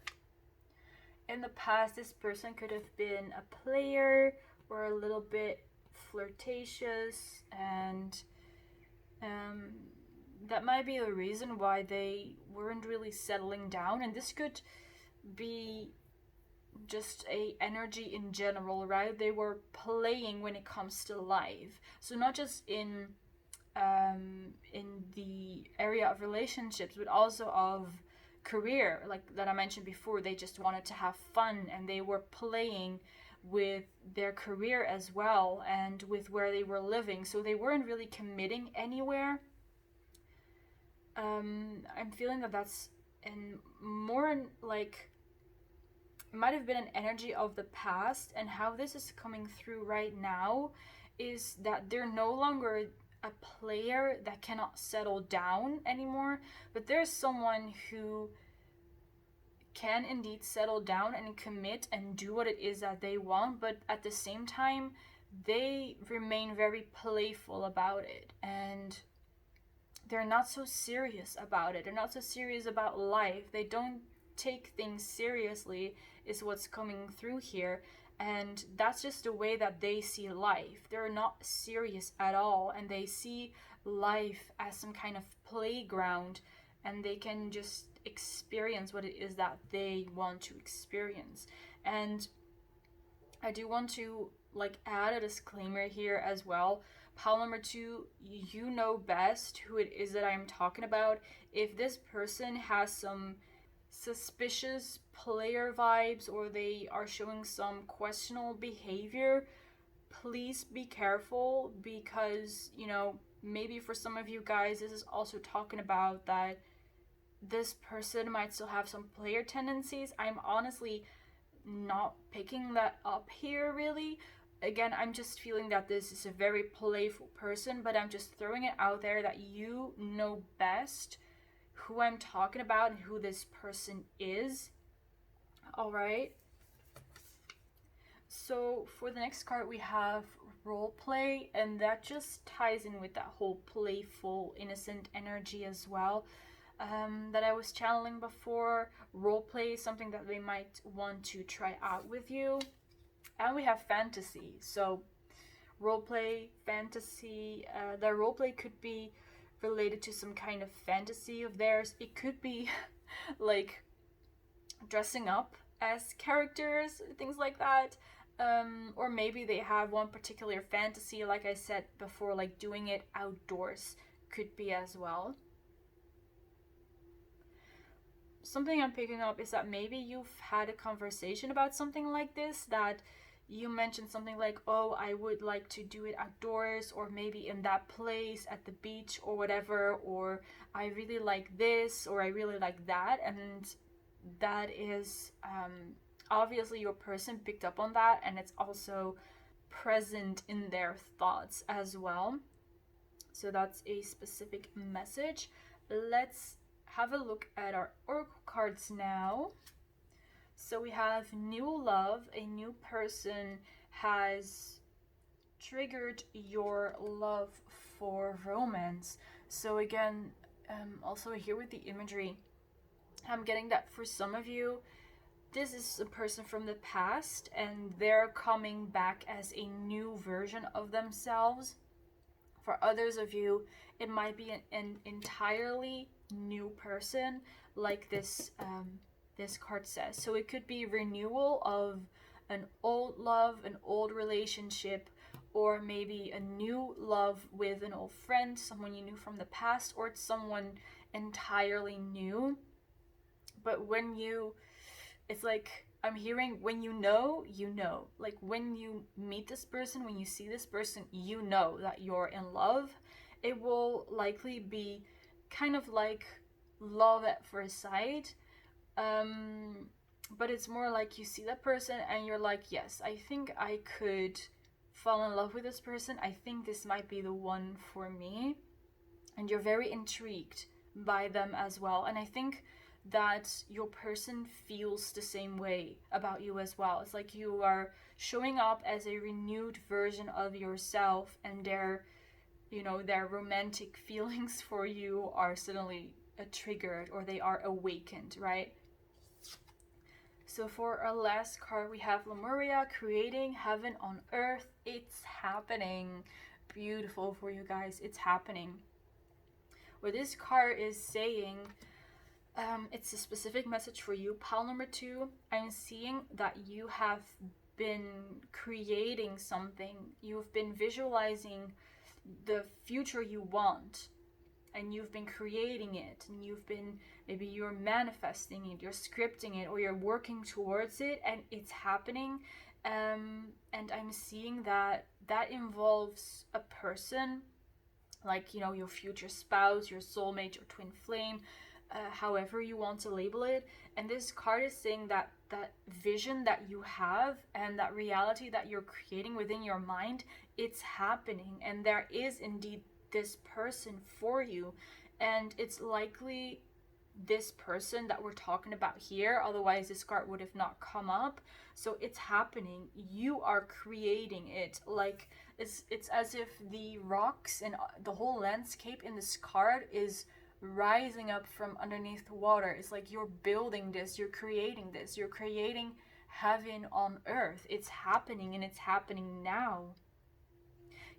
In the past, this person could have been a player or a little bit flirtatious, and that might be the reason why they weren't really settling down. And this could be just a energy in general, right? They were playing when it comes to life, so not just in the area of relationships, but also of career, like that I mentioned before. They just wanted to have fun, and they were playing with their career as well, and with where they were living, so they weren't really committing anywhere. I'm feeling that that's more like, it might have been an energy of the past, and how this is coming through right now is that they're no longer a player that cannot settle down anymore, but there's someone who can indeed settle down and commit and do what it is that they want, but at the same time they remain very playful about it, and they're not so serious about it. They're not so serious about life. They don't take things seriously, is what's coming through here. And that's just the way that they see life. They're not serious at all, and they see life as some kind of playground, and they can just experience what it is that they want to experience. And I do want to add a disclaimer here as well. Pile number 2, you know best who it is that I'm talking about. If this person has some suspicious player vibes, or they are showing some questionable behavior, please be careful, because, maybe for some of you guys, this is also talking about that this person might still have some player tendencies. I'm honestly not picking that up here, really. Again, I'm just feeling that this is a very playful person, but I'm just throwing it out there that you know best who I'm talking about and who this person is. All right. So for the next card, we have role play, and that just ties in with that whole playful, innocent energy as well, that I was channeling before. Role play is something that they might want to try out with you. And we have fantasy. So roleplay, fantasy, the roleplay could be related to some kind of fantasy of theirs. It could be like dressing up as characters, things like that. Or maybe they have one particular fantasy, like I said before, like doing it outdoors could be as well. Something I'm picking up is that maybe you've had a conversation about something like this, that you mentioned something like, oh, I would like to do it outdoors, or maybe in that place at the beach or whatever, or I really like this, or I really like that. And that is obviously your person picked up on that, and it's also present in their thoughts as well. So that's a specific message. Let's have a look at our oracle cards now. So we have new love. A new person has triggered your love for romance. So again, also here with the imagery, I'm getting that for some of you, this is a person from the past, and they're coming back as a new version of themselves. For others of you, it might be an entirely new person, like this card says. So it could be renewal of an old love, an old relationship, or maybe a new love with an old friend, someone you knew from the past, or it's someone entirely new. But when you, it's like I'm hearing when you know, you know. Like when you meet this person, when you see this person, you know that you're in love. It will likely be kind of like love at first sight. Um, but it's more like you see that person and you're like, yes, I think I could fall in love with this person. I think this might be the one for me. And you're very intrigued by them as well. And I think that your person feels the same way about you as well. It's like you are showing up as a renewed version of yourself, and their, their romantic feelings for you are suddenly triggered, or they are awakened, right? So for our last card, we have Lemuria, creating heaven on earth. It's happening. Beautiful for you guys. It's happening. What this card is saying, it's a specific message for you. Pile number 2, I'm seeing that you have been creating something. You've been visualizing the future you want, and you've been creating it, and maybe you're manifesting it, you're scripting it, or you're working towards it, and it's happening. And I'm seeing that involves a person, like, your future spouse, your soulmate, your twin flame, however you want to label it. And this card is saying that vision that you have and that reality that you're creating within your mind, it's happening, and there is indeed this person for you. And it's likely this person that we're talking about here, otherwise this card would have not come up. So it's happening, you are creating it. Like it's as if the rocks and the whole landscape in this card is rising up from underneath the water. It's like you're building this, you're creating this, you're creating heaven on earth. It's happening, and it's happening now.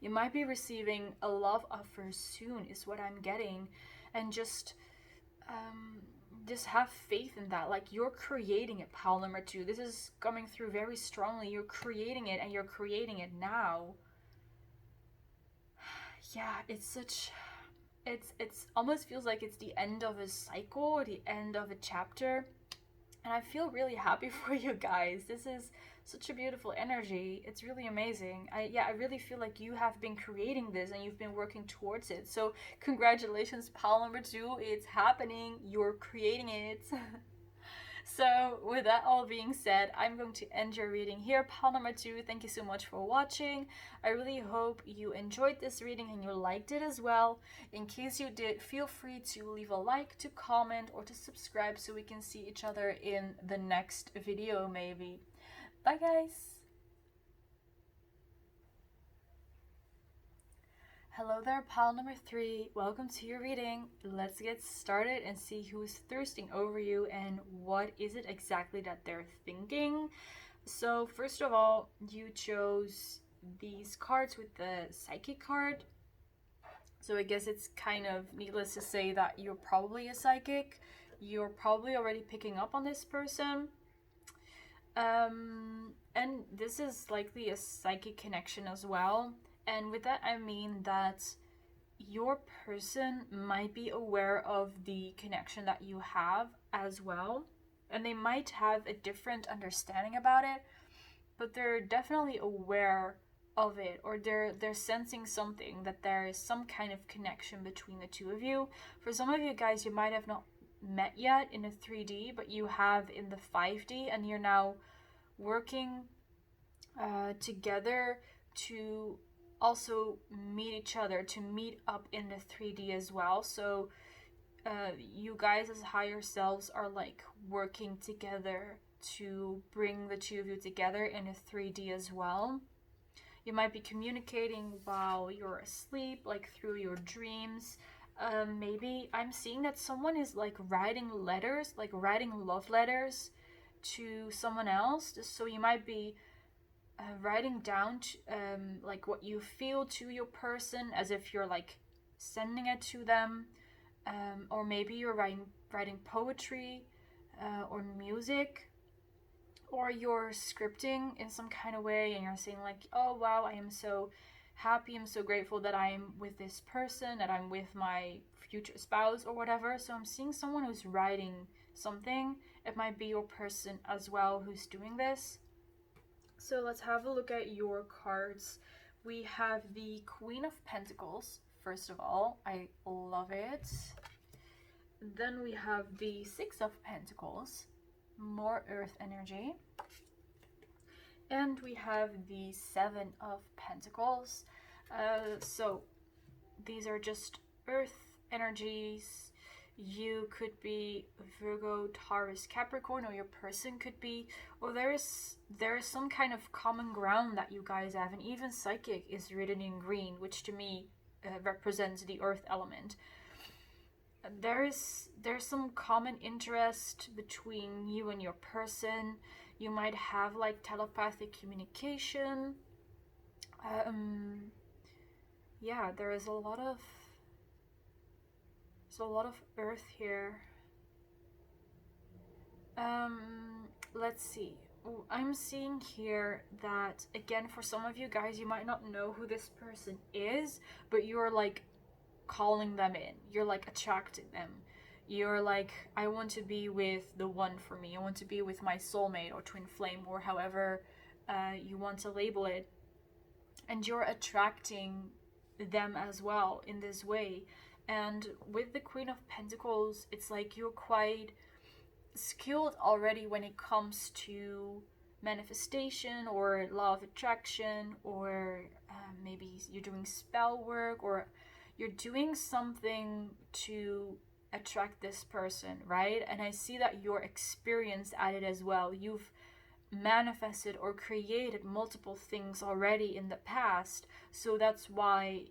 You might be receiving a love offer soon, is what I'm getting. And just have faith in that. Like, you're creating it, pile number 2. This is coming through very strongly. You're creating it, and you're creating it now. Yeah, it's almost feels like it's the end of a cycle, the end of a chapter. And I feel really happy for you guys. This is such a beautiful energy. It's really amazing. I really feel like you have been creating this and you've been working towards it. So congratulations, pile number 2. It's happening. You're creating it. So with that all being said, I'm going to end your reading here. Pile number 2, thank you so much for watching. I really hope you enjoyed this reading and you liked it as well. In case you did, feel free to leave a like, to comment, or to subscribe so we can see each other in the next video maybe. Bye guys! Hello there, pile number 3. Welcome to your reading. Let's get started and see who's thirsting over you and what is it exactly that they're thinking. So first of all, you chose these cards with the psychic card. So I guess it's kind of needless to say that you're probably a psychic. You're probably already picking up on this person. And this is likely a psychic connection as well. And with that, I mean that your person might be aware of the connection that you have as well. And they might have a different understanding about it, but they're definitely aware of it, or they're sensing something, that there is some kind of connection between the two of you. For some of you guys, you might have not met yet in a 3D, but you have in the 5D, and you're now working together to also meet each other, to meet up in the 3D as well. So you guys as higher selves are like working together to bring the two of you together in a 3D as well. You might be communicating while you're asleep, like through your dreams. Maybe I'm seeing that someone is like writing letters, like writing love letters to someone else. So you might be writing down like what you feel to your person, as if you're like sending it to them, or maybe you're writing poetry or music, or you're scripting in some kind of way, and you're saying like, oh wow, I am so happy, I'm so grateful that I'm with this person, that I'm with my future spouse or whatever. So I'm seeing someone who's writing something. It might be your person as well who's doing this. So let's have a look at your cards. We have the Queen of Pentacles, first of all. I love it. Then we have the Six of Pentacles, more earth energy. And we have the Seven of Pentacles. So these are just earth energies. You could be Virgo, Taurus, Capricorn, or your person could be, or there is some kind of common ground that you guys have, and even psychic is written in green, which to me represents the earth element. There's some common interest between you and your person. You might have like telepathic communication. Yeah, there's a lot of earth here. Let's see. I'm seeing here that, again, for some of you guys, you might not know who this person is, but you're like calling them in. You're like attracting them. You're like, I want to be with the one for me. I want to be with my soulmate or twin flame, or however you want to label it. And you're attracting them as well in this way. And with the Queen of Pentacles, it's like you're quite skilled already when it comes to manifestation or law of attraction, or maybe you're doing spell work, or you're doing something to attract this person, right? And I see that you're experienced at it as well. You've manifested or created multiple things already in the past, so that's why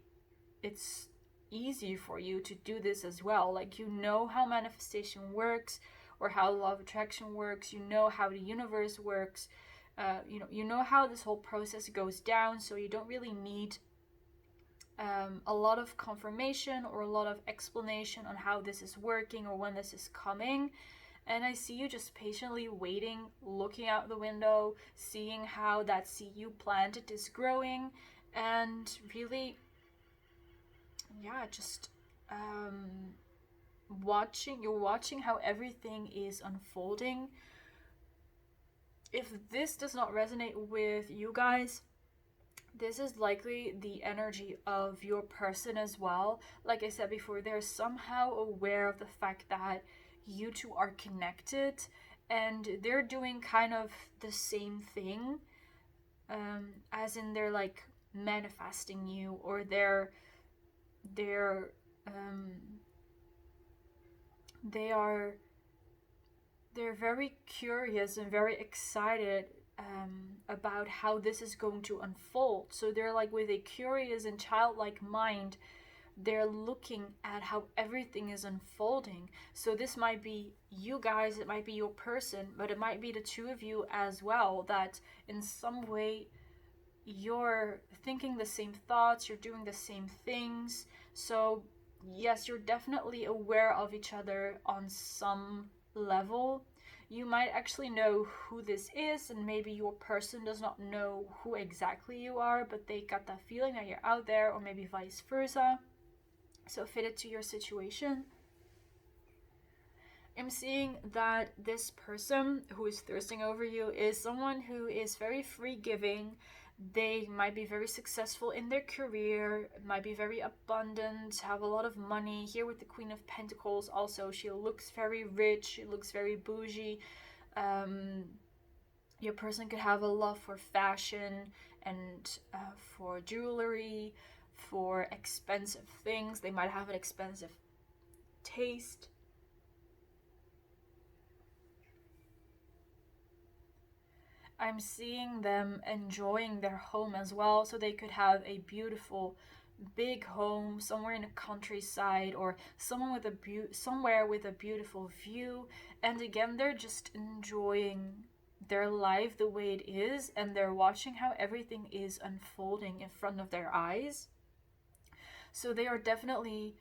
it's easy for you to do this as well. Like, you know how manifestation works, or how law of attraction works. You know how the universe works. You know how this whole process goes down, so you don't really need a lot of confirmation or a lot of explanation on how this is working or when this is coming. And I see you just patiently waiting, looking out the window, seeing how that seed you planted is growing, and really, yeah, just you're watching how everything is unfolding. If this does not resonate with you guys, this is likely the energy of your person as well. Like I said before, they're somehow aware of the fact that you two are connected, and they're doing kind of the same thing, as in they're like manifesting you, or they're very curious and very excited about how this is going to unfold. So they're like, with a curious and childlike mind, they're looking at how everything is unfolding. So this might be you guys, it might be your person, but it might be the two of you as well, that in some way you're thinking the same thoughts, you're doing the same things. So yes, you're definitely aware of each other on some level. You might actually know who this is, and maybe your person does not know who exactly you are, but they got that feeling that you're out there, or maybe vice versa. So fit it to your situation. I'm seeing that this person who is thirsting over you is someone who is very free giving. They might be very successful in their career, might be very abundant, have a lot of money. Here with the Queen of Pentacles also, she looks very rich, she looks very bougie. Your person could have a love for fashion and for jewelry, for expensive things. They might have an expensive taste. I'm seeing them enjoying their home as well, so they could have a beautiful big home somewhere in the countryside, or somewhere with a beautiful view. And again, they're just enjoying their life the way it is, and they're watching how everything is unfolding in front of their eyes. So they are definitely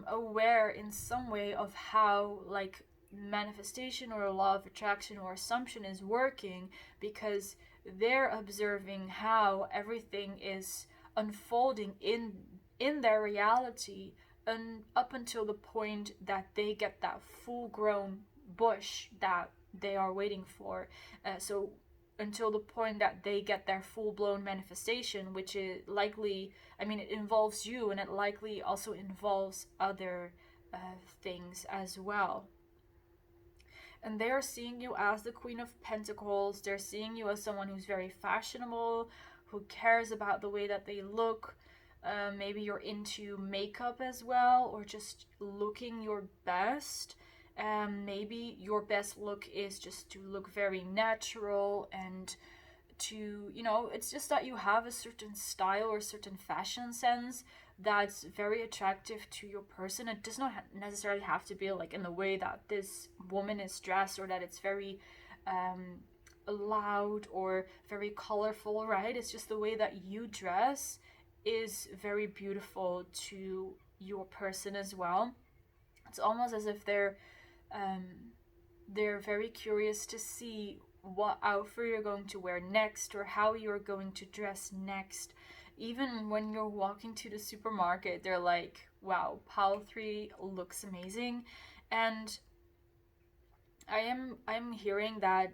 aware in some way of how, like, manifestation or a law of attraction or assumption is working, because they're observing how everything is unfolding in their reality and up until the point that they get that full grown bush that they are waiting for. So until the point that they get their full blown manifestation, which is likely, I mean, it involves you, and it likely also involves other things as well. And they are seeing you as the Queen of Pentacles. They're seeing you as someone who's very fashionable, who cares about the way that they look. Maybe you're into makeup as well, or just looking your best. Maybe your best look is just to look very natural and to, you know, it's just that you have a certain style or certain fashion sense that's very attractive to your person. It does not necessarily have to be like in the way that this woman is dressed, or that it's very loud or very colorful, right? It's just the way that you dress is very beautiful to your person as well. It's almost as if they're very curious to see what outfit you're going to wear next, or how you're going to dress next. Even when you're walking to the supermarket, they're like, wow, Pal 3 looks amazing. And I'm hearing that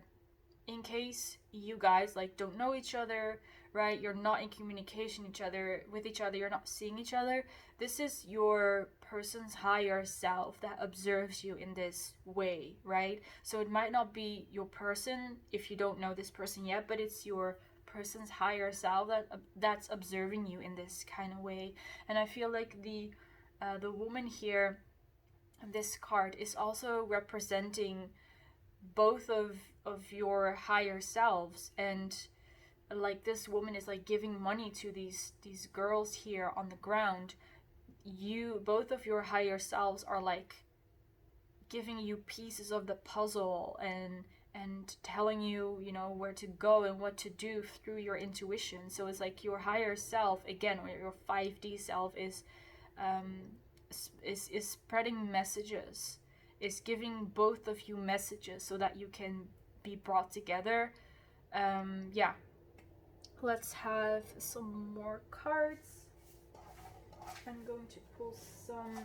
in case you guys like don't know each other, right? You're not in communication with each other, you're not seeing each other. This is your person's higher self that observes you in this way, right? So it might not be your person if you don't know this person yet, but it's your person's higher self that's observing you in this kind of way. And I feel like the woman here, this card, is also representing both of your higher selves. And like this woman is like giving money to these girls here on the ground. Both of your higher selves are like giving you pieces of the puzzle and telling you, you know, where to go and what to do through your intuition. So it's like your higher self, again, or your 5D self, is spreading messages, is giving both of you messages so that you can be brought together. Yeah, let's have some more cards. I'm going to pull some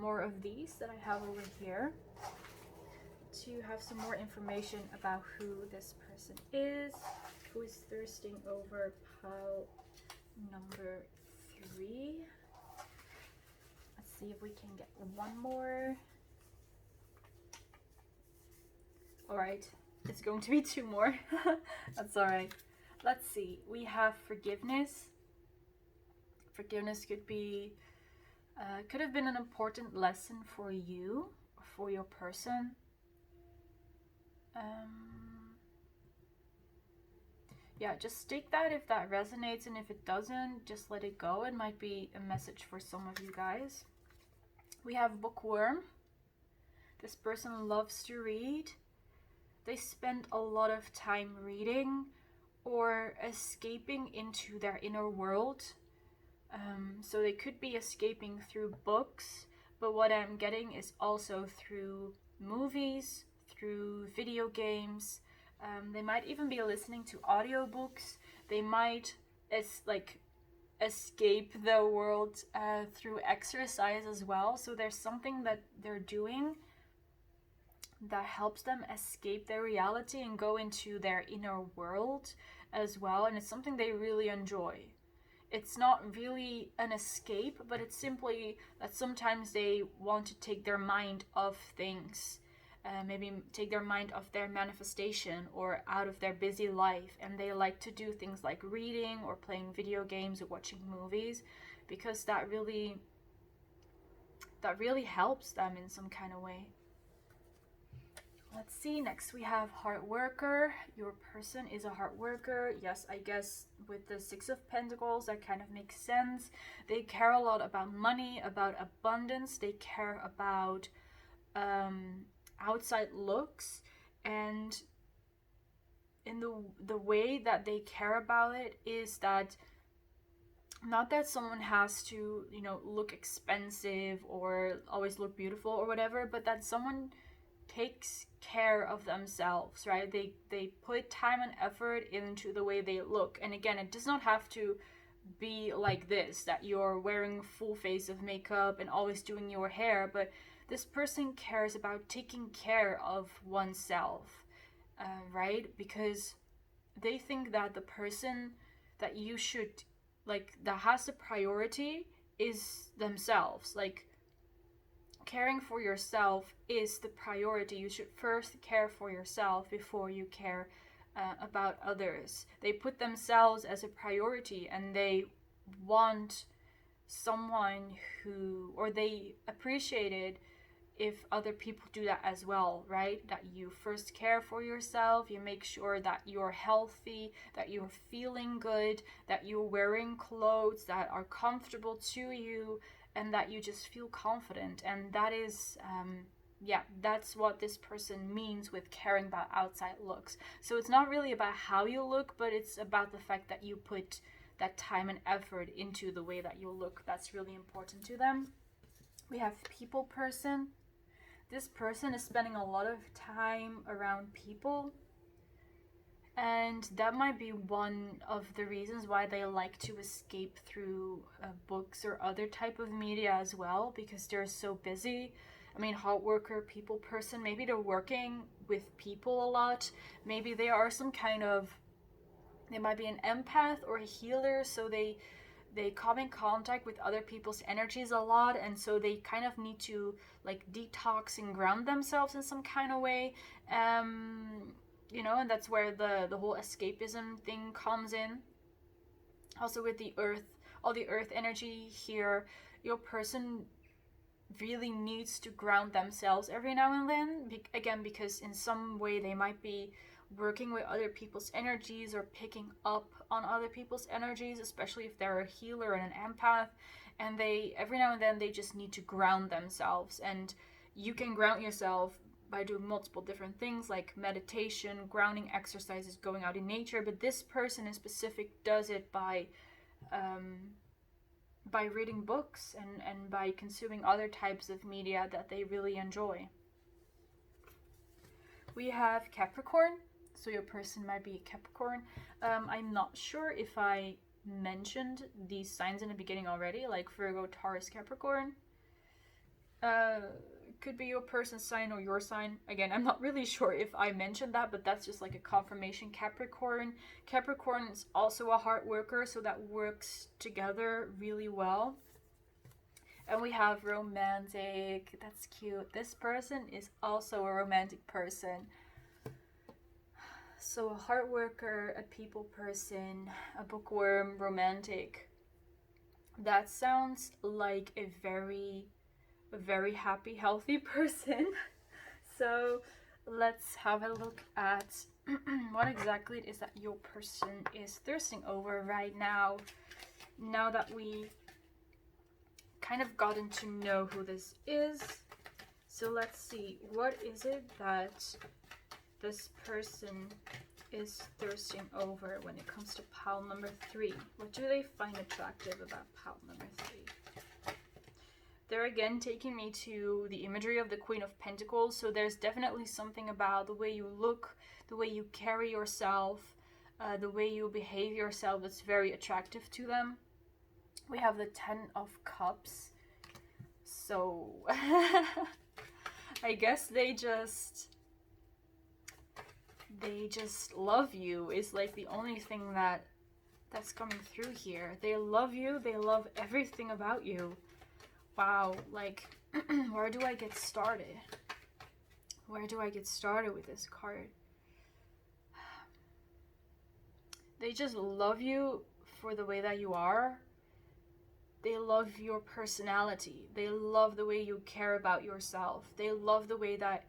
more of these that I have over here to have some more information about who this person is, who is thirsting over pile number 3. Let's see if we can get one more. Alright, it's going to be 2 more. That's alright. Let's see. We have forgiveness. Forgiveness could have been an important lesson for you, for your person. Yeah, just take that if that resonates, and if it doesn't, just let it go. It might be a message for some of you guys. We have bookworm. This person loves to read. They spend a lot of time reading or escaping into their inner world. So they could be escaping through books, but what I'm getting is also through movies, through video games. They might even be listening to audiobooks. They might escape the world through exercise as well. So there's something that they're doing that helps them escape their reality and go into their inner world as well. And it's something they really enjoy. It's not really an escape, but it's simply that sometimes they want to take their mind off things. Maybe take their mind off their manifestation or out of their busy life, and they like to do things like reading or playing video games or watching movies, because that really helps them in some kind of way. Let's see, next we have hard worker. Your person is a hard worker. Yes, I guess with the 6 of Pentacles, that kind of makes sense. They care a lot about money, about abundance. They care about outside looks, and in the way that they care about it is that not that someone has to, you know, look expensive or always look beautiful or whatever, but that someone takes care of themselves, right? They put time and effort into the way they look. And again, it does not have to be like this, that you're wearing full face of makeup and always doing your hair, but this person cares about taking care of oneself, right? Because they think that the person that you should, like, that has the priority is themselves. Like, caring for yourself is the priority. You should first care for yourself before you care about others. They put themselves as a priority, and they want someone who, or they appreciate it if other people do that as well, right? That you first care for yourself, you make sure that you're healthy, that you're feeling good, that you're wearing clothes that are comfortable to you, and that you just feel confident. And that is, that's what this person means with caring about outside looks. So it's not really about how you look, but it's about the fact that you put that time and effort into the way that you look. That's really important to them. We have people person. This person is spending a lot of time around people, and that might be one of the reasons why they like to escape through books or other type of media as well, because they're so busy. I mean, hard worker, people person, maybe they're working with people a lot. Maybe they are some kind of, they might be an empath or a healer, so they come in contact with other people's energies a lot, and so they kind of need to like detox and ground themselves in some kind of way. And that's where the whole escapism thing comes in. Also with the earth, all the earth energy here, your person really needs to ground themselves every now and then, again, because in some way they might be working with other people's energies or picking up on other people's energies, especially if they're a healer and an empath, and they every now and then they just need to ground themselves. And you can ground yourself by doing multiple different things like meditation, grounding exercises, going out in nature, but this person in specific does it by reading books and by consuming other types of media that they really enjoy. We have Capricorn. So your person might be a Capricorn. I'm not sure if I mentioned these signs in the beginning already, like Virgo, Taurus, Capricorn. Could be your person's sign or your sign. Again, I'm not really sure if I mentioned that, but that's just like a confirmation. Capricorn is also a hard worker, so that works together really well. And we have romantic. That's cute. This person is also a romantic person. So a hard worker, a people person, a bookworm, romantic. That sounds like a very happy, healthy person. So let's have a look at what exactly it is that your person is thirsting over right now. Now that we kind of gotten to know who this is. So let's see, what is it that this person is thirsting over when it comes to pile number 3? What do they find attractive about pile number 3? They're again taking me to the imagery of the Queen of Pentacles, so there's definitely something about the way you look, the way you carry yourself, the way you behave yourself that's very attractive to them. We have the 10 of Cups. So I guess they just love you is like the only thing that's coming through here. They love you, they love everything about you. Wow, like where do I get started? Where do I get started with this card? They just love you for the way that you are. They love your personality. They love the way you care about yourself. They love the way that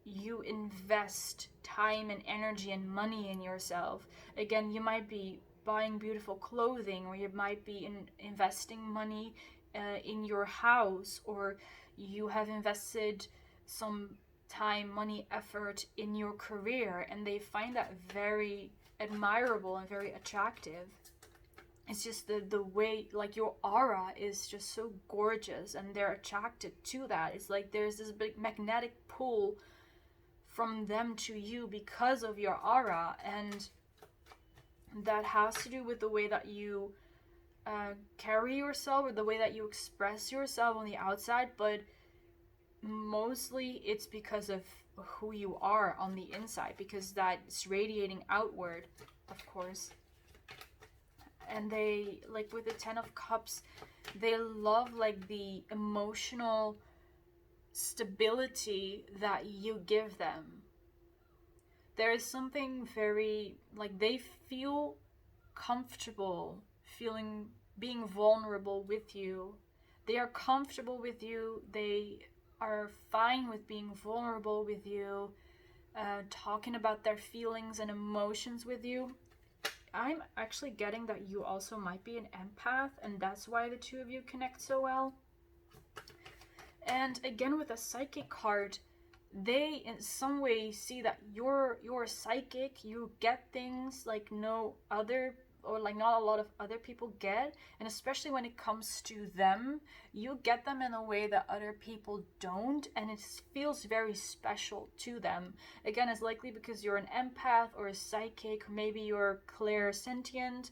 you invest time and energy and money in yourself. Again, you might be buying beautiful clothing, or you might be investing money in your house, or you have invested some time, money, effort in your career, and they find that very admirable and very attractive. It's just the way, like, your aura is just so gorgeous, and they're attracted to that. It's like there's this big magnetic pull from them to you because of your aura, and that has to do with the way that you carry yourself or the way that you express yourself on the outside, but mostly it's because of who you are on the inside, because that's radiating outward, of course. And they, like with the 10 of Cups, they love like the emotional stability that you give them. There is something very, like, they feel comfortable being vulnerable with you. They are comfortable with you. They are fine with being vulnerable with you, talking about their feelings and emotions with you. I'm actually getting that you also might be an empath, and that's why the two of you connect so well. And again, with a psychic card, they in some way see that you're psychic. You get things like no other, or like not a lot of other people get, and especially when it comes to them, you get them in a way that other people don't, and it feels very special to them. Again, it's likely because you're an empath or a psychic, or maybe you're clairsentient,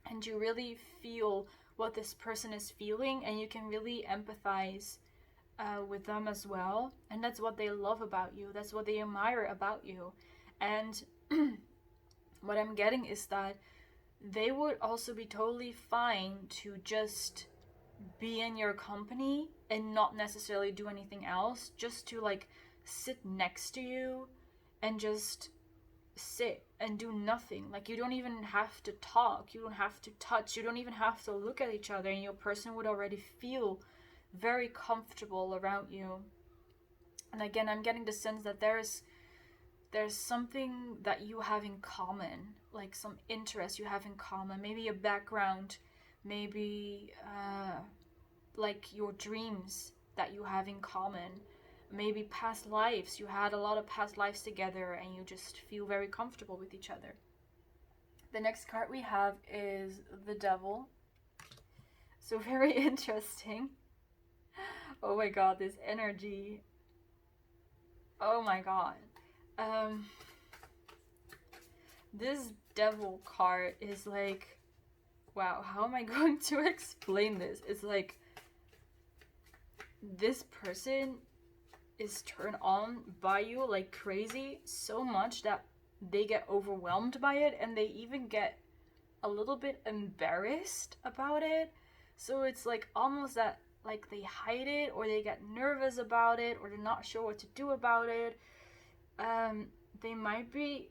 and you really feel what this person is feeling, and you can really empathize with them as well. And that's what they love about you, that's what they admire about you. And what I'm getting is that they would also be totally fine to just be in your company and not necessarily do anything else, just to like sit next to you and just sit and do nothing. Like, you don't even have to talk, you don't have to touch, you don't even have to look at each other, and your person would already feel very comfortable around you. And again, I'm getting the sense that there's something that you have in common, like some interest you have in common, maybe a background, maybe like your dreams that you have in common, maybe past lives. You had a lot of past lives together and you just feel very comfortable with each other. The next card we have is the Devil. So very interesting. Oh my god, this energy. Oh my god. This Devil card is like, wow, how am I going to explain this? It's like, this person is turned on by you like crazy, so much that they get overwhelmed by it, and they even get a little bit embarrassed about it. So it's like almost that, like, they hide it, or they get nervous about it, or they're not sure what to do about it. They might be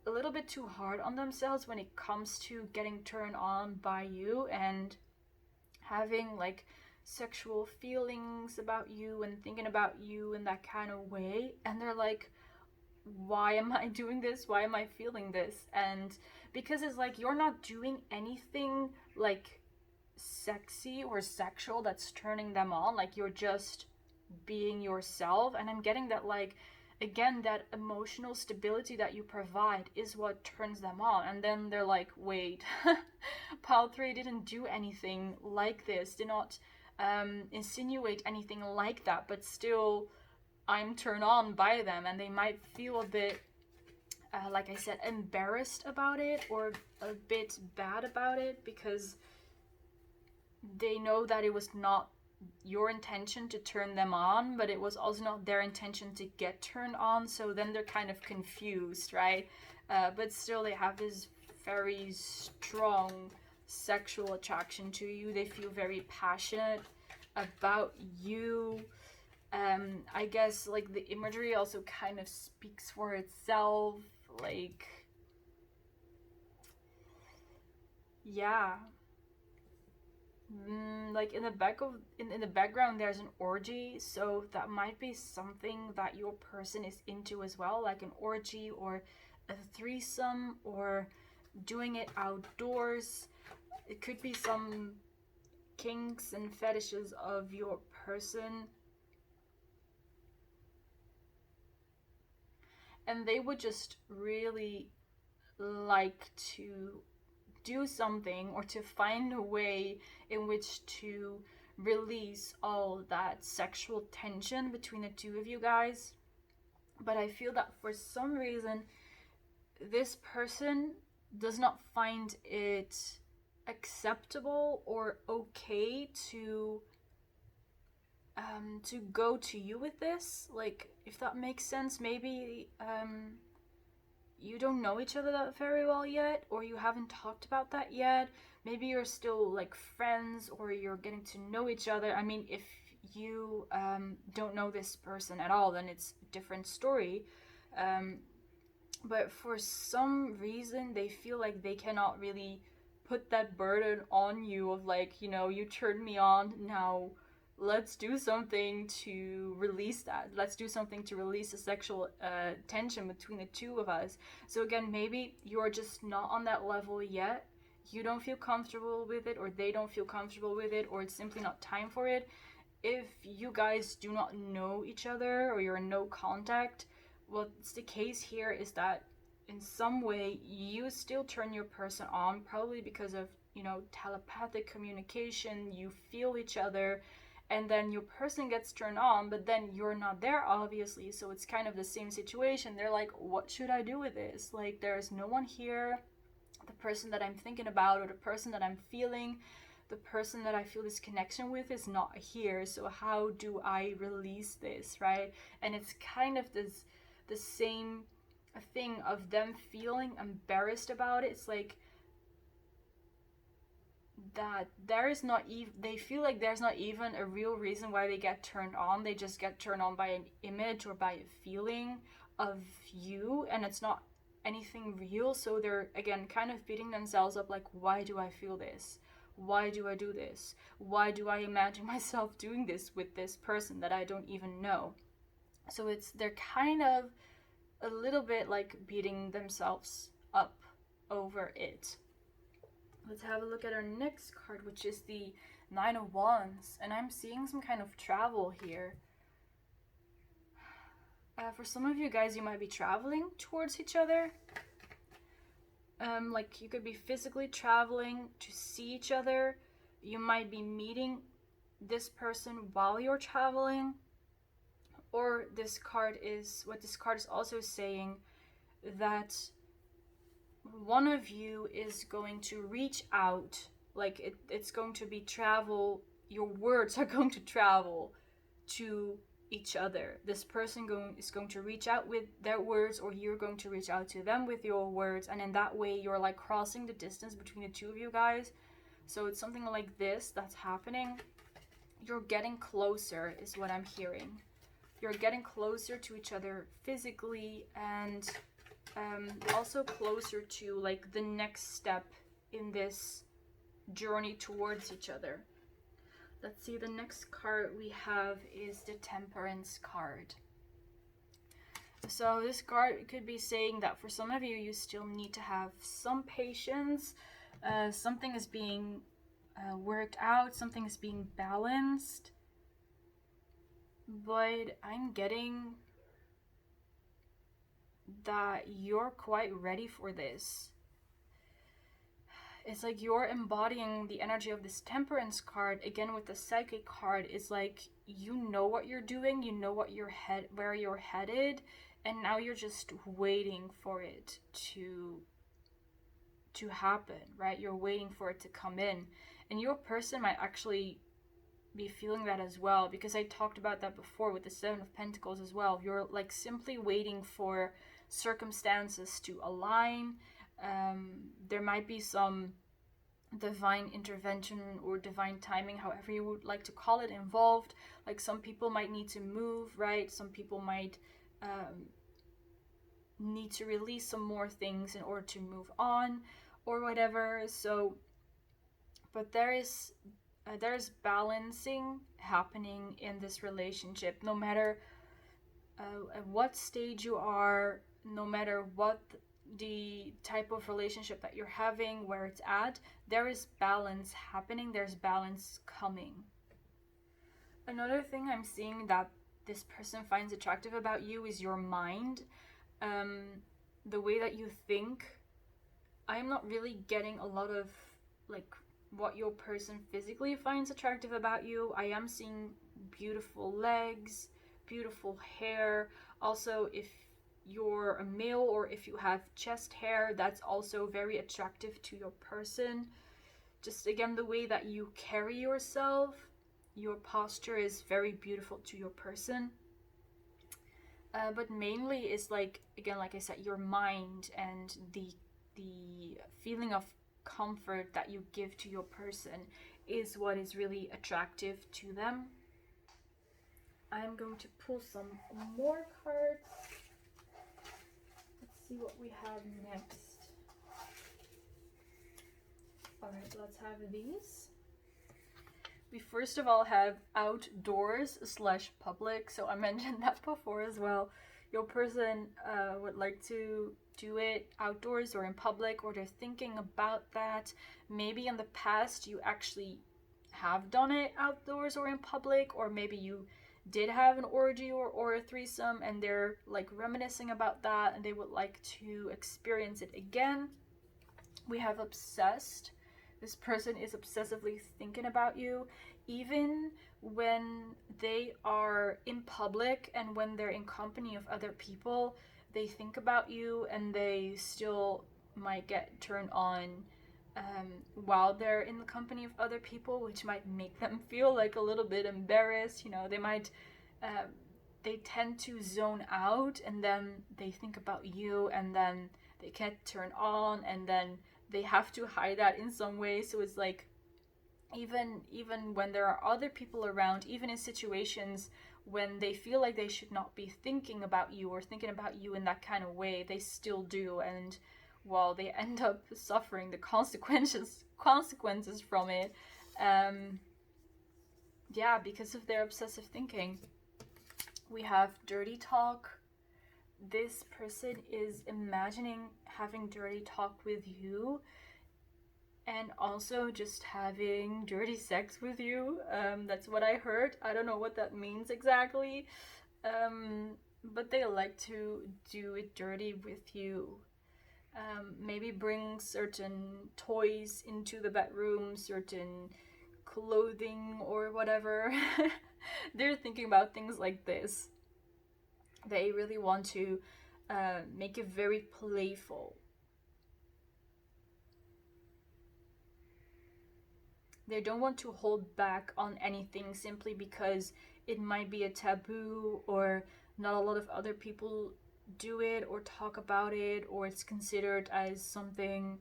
a little bit too hard on themselves when it comes to getting turned on by you and having like sexual feelings about you and thinking about you in that kind of way. And they're like, why am I doing this? Why am I feeling this? And because it's like, you're not doing anything like sexy or sexual that's turning them on, like you're just being yourself. And I'm getting that, like, again, that emotional stability that you provide is what turns them on. And then they're like, wait, pile 3 didn't do anything like this, did not insinuate anything like that, but still I'm turned on by them. And they might feel a bit like I said, embarrassed about it, or a bit bad about it, because they know that it was not your intention to turn them on, but it was also not their intention to get turned on. So then they're kind of confused, right? But still, they have this very strong sexual attraction to you. They feel very passionate about you. I guess like the imagery also kind of speaks for itself. Like, yeah. Like in the background there's an orgy, so that might be something that your person is into as well, like an orgy or a threesome, or doing it outdoors. It could be some kinks and fetishes of your person, and they would just really like to do something, or to find a way in which to release all that sexual tension between the two of you guys. But I feel that for some reason this person does not find it acceptable or okay to go to you with this. Like, if that makes sense. Maybe you don't know each other that very well yet, or you haven't talked about that yet. Maybe you're still like friends, or you're getting to know each other. I mean, if you don't know this person at all, then it's a different story. But for some reason, they feel like they cannot really put that burden on you of like, you turned me on, now let's do something to release that. Let's do something to release the sexual tension between the two of us. So again, maybe you're just not on that level yet. You don't feel comfortable with it, or they don't feel comfortable with it, or it's simply not time for it. If you guys do not know each other, or you're in no contact, what's the case here is that in some way you still turn your person on, probably because of, telepathic communication. You feel each other, and then your person gets turned on, but then you're not there, obviously. So it's kind of the same situation. They're like, what should I do with this? Like, there's no one here. The person that I'm thinking about, or the person that I'm feeling, the person that I feel this connection with is not here. So how do I release this, right? And it's kind of the same thing of them feeling embarrassed about it. It's like that there is not even, they feel like there's not even a real reason why they get turned on. They just get turned on by an image or by a feeling of you, and it's not anything real. So they're again kind of beating themselves up, like, why do I feel this? Why do I do this? Why do I imagine myself doing this with this person that I don't even know? So they're kind of a little bit like beating themselves up over it. Let's have a look at our next card, which is the Nine of Wands. And I'm seeing some kind of travel here. For some of you guys, you might be traveling towards each other. Like, you could be physically traveling to see each other. You might be meeting this person while you're traveling. Or what this card is also saying, that one of you is going to reach out. Like, it's going to be travel. Your words are going to travel to each other. This person is going to reach out with their words, or you're going to reach out to them with your words, and in that way you're like crossing the distance between the two of you guys. So it's something like this that's happening. You're getting closer is what I'm hearing. You're getting closer to each other physically, and also closer to like the next step in this journey towards each other. Let's see, the next card we have is the Temperance card. So this card could be saying that for some of you, you still need to have some patience. Something is being worked out, something is being balanced. But I'm getting that you're quite ready for this. It's like you're embodying the energy of this Temperance card. Again, with the Psychic card, it's like you know what you're doing, you know where you're headed, and now you're just waiting for it to happen, right? You're waiting for it to come in. And your person might actually be feeling that as well, because I talked about that before with the Seven of Pentacles as well. You're like simply waiting for circumstances to align. There might be some divine intervention or divine timing, however you would like to call it, involved. Like, some people might need to move, right? Some people might need to release some more things in order to move on or whatever. So, but there's balancing happening in this relationship, no matter at what stage you are, no matter what the type of relationship that you're having, where it's at, there is balance happening, there's balance coming. Another thing I'm seeing that this person finds attractive about you is your mind, the way that you think. I'm not really getting a lot of like what your person physically finds attractive about you. I am seeing beautiful legs, beautiful hair. Also, if you're a male or if you have chest hair, that's also very attractive to your person. just again, the way that you carry yourself, your posture is very beautiful to your person. But mainly is like, again, like I said, your mind and the feeling of comfort that you give to your person is what is really attractive to them. I'm going to pull some more cards. Let's see what we have next. Alright, let's have these. We first of all have outdoors / public. So I mentioned that before as well. Your person would like to do it outdoors or in public, or they're thinking about that. Maybe in the past you actually have done it outdoors or in public, or maybe you did have an orgy or a threesome and they're like reminiscing about that and they would like to experience it again. We have obsessed. This person is obsessively thinking about you, even when they are in public and when they're in company of other people. They think about you and they still might get turned on while they're in the company of other people, which might make them feel like a little bit embarrassed. You know, they might they tend to zone out and then they think about you and then they get turned on and then they have to hide that in some way. So it's like, even when there are other people around, even in situations when they feel like they should not be thinking about you or thinking about you in that kind of way, they still do. And well, they end up suffering the consequences from it, because of their obsessive thinking. We have dirty talk. This person is imagining having dirty talk with you and also just having dirty sex with you. That's what I heard. I don't know what that means exactly, but they like to do it dirty with you. Maybe bring certain toys into the bedroom, certain clothing or whatever. They're thinking about things like this. They really want to make it very playful. They don't want to hold back on anything simply because it might be a taboo or not a lot of other people do it or talk about it, or it's considered as something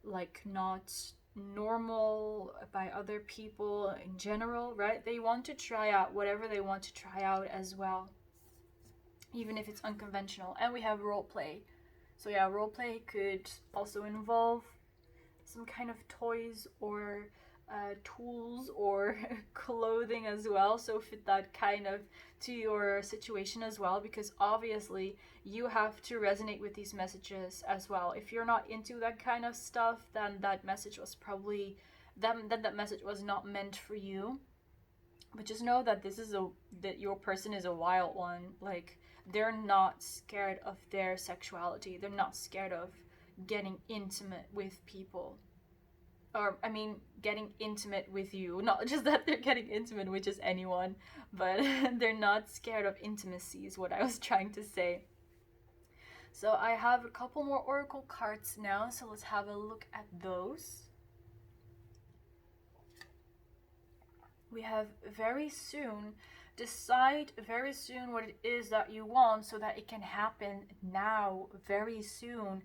like not normal by other people in general, right? They want to try out whatever they want to try out as well, even if it's unconventional. And we have role play. So yeah, role play could also involve some kind of toys or tools or clothing as well, so fit that kind of to your situation as well, because obviously you have to resonate with these messages as well. If you're not into that kind of stuff, then that message was probably that message was not meant for you. But just know that that your person is a wild one. Like, they're not scared of their sexuality. They're not scared of getting intimate with people. Or, I mean, getting intimate with you. Not just that they're getting intimate with just anyone, but they're not scared of intimacy is what I was trying to say. So I have a couple more oracle cards now, so let's have a look at those. We have very soon. Decide very soon what it is that you want so that it can happen now, very soon.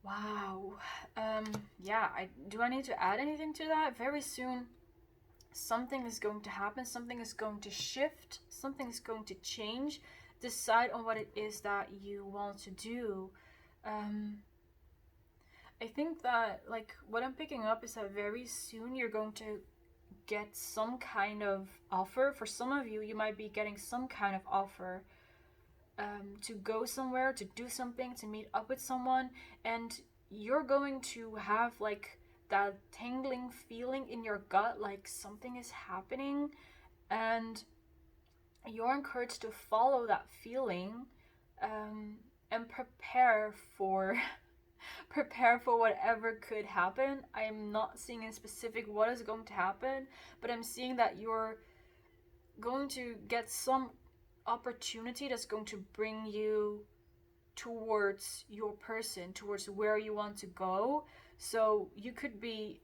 Wow. Do I need to add anything to that? Very soon, something is going to happen, something is going to shift, something is going to change. Decide on what it is that you want to do. I think that, like, what I'm picking up is that very soon you're going to get some kind of offer. For some of you, you might be getting some kind of offer. To go somewhere, to do something, to meet up with someone, and you're going to have like that tingling feeling in your gut, like something is happening, and you're encouraged to follow that feeling, and prepare for whatever could happen. I'm not seeing in specific what is going to happen, but I'm seeing that you're going to get some opportunity that's going to bring you towards your person, towards where you want to go. So you could be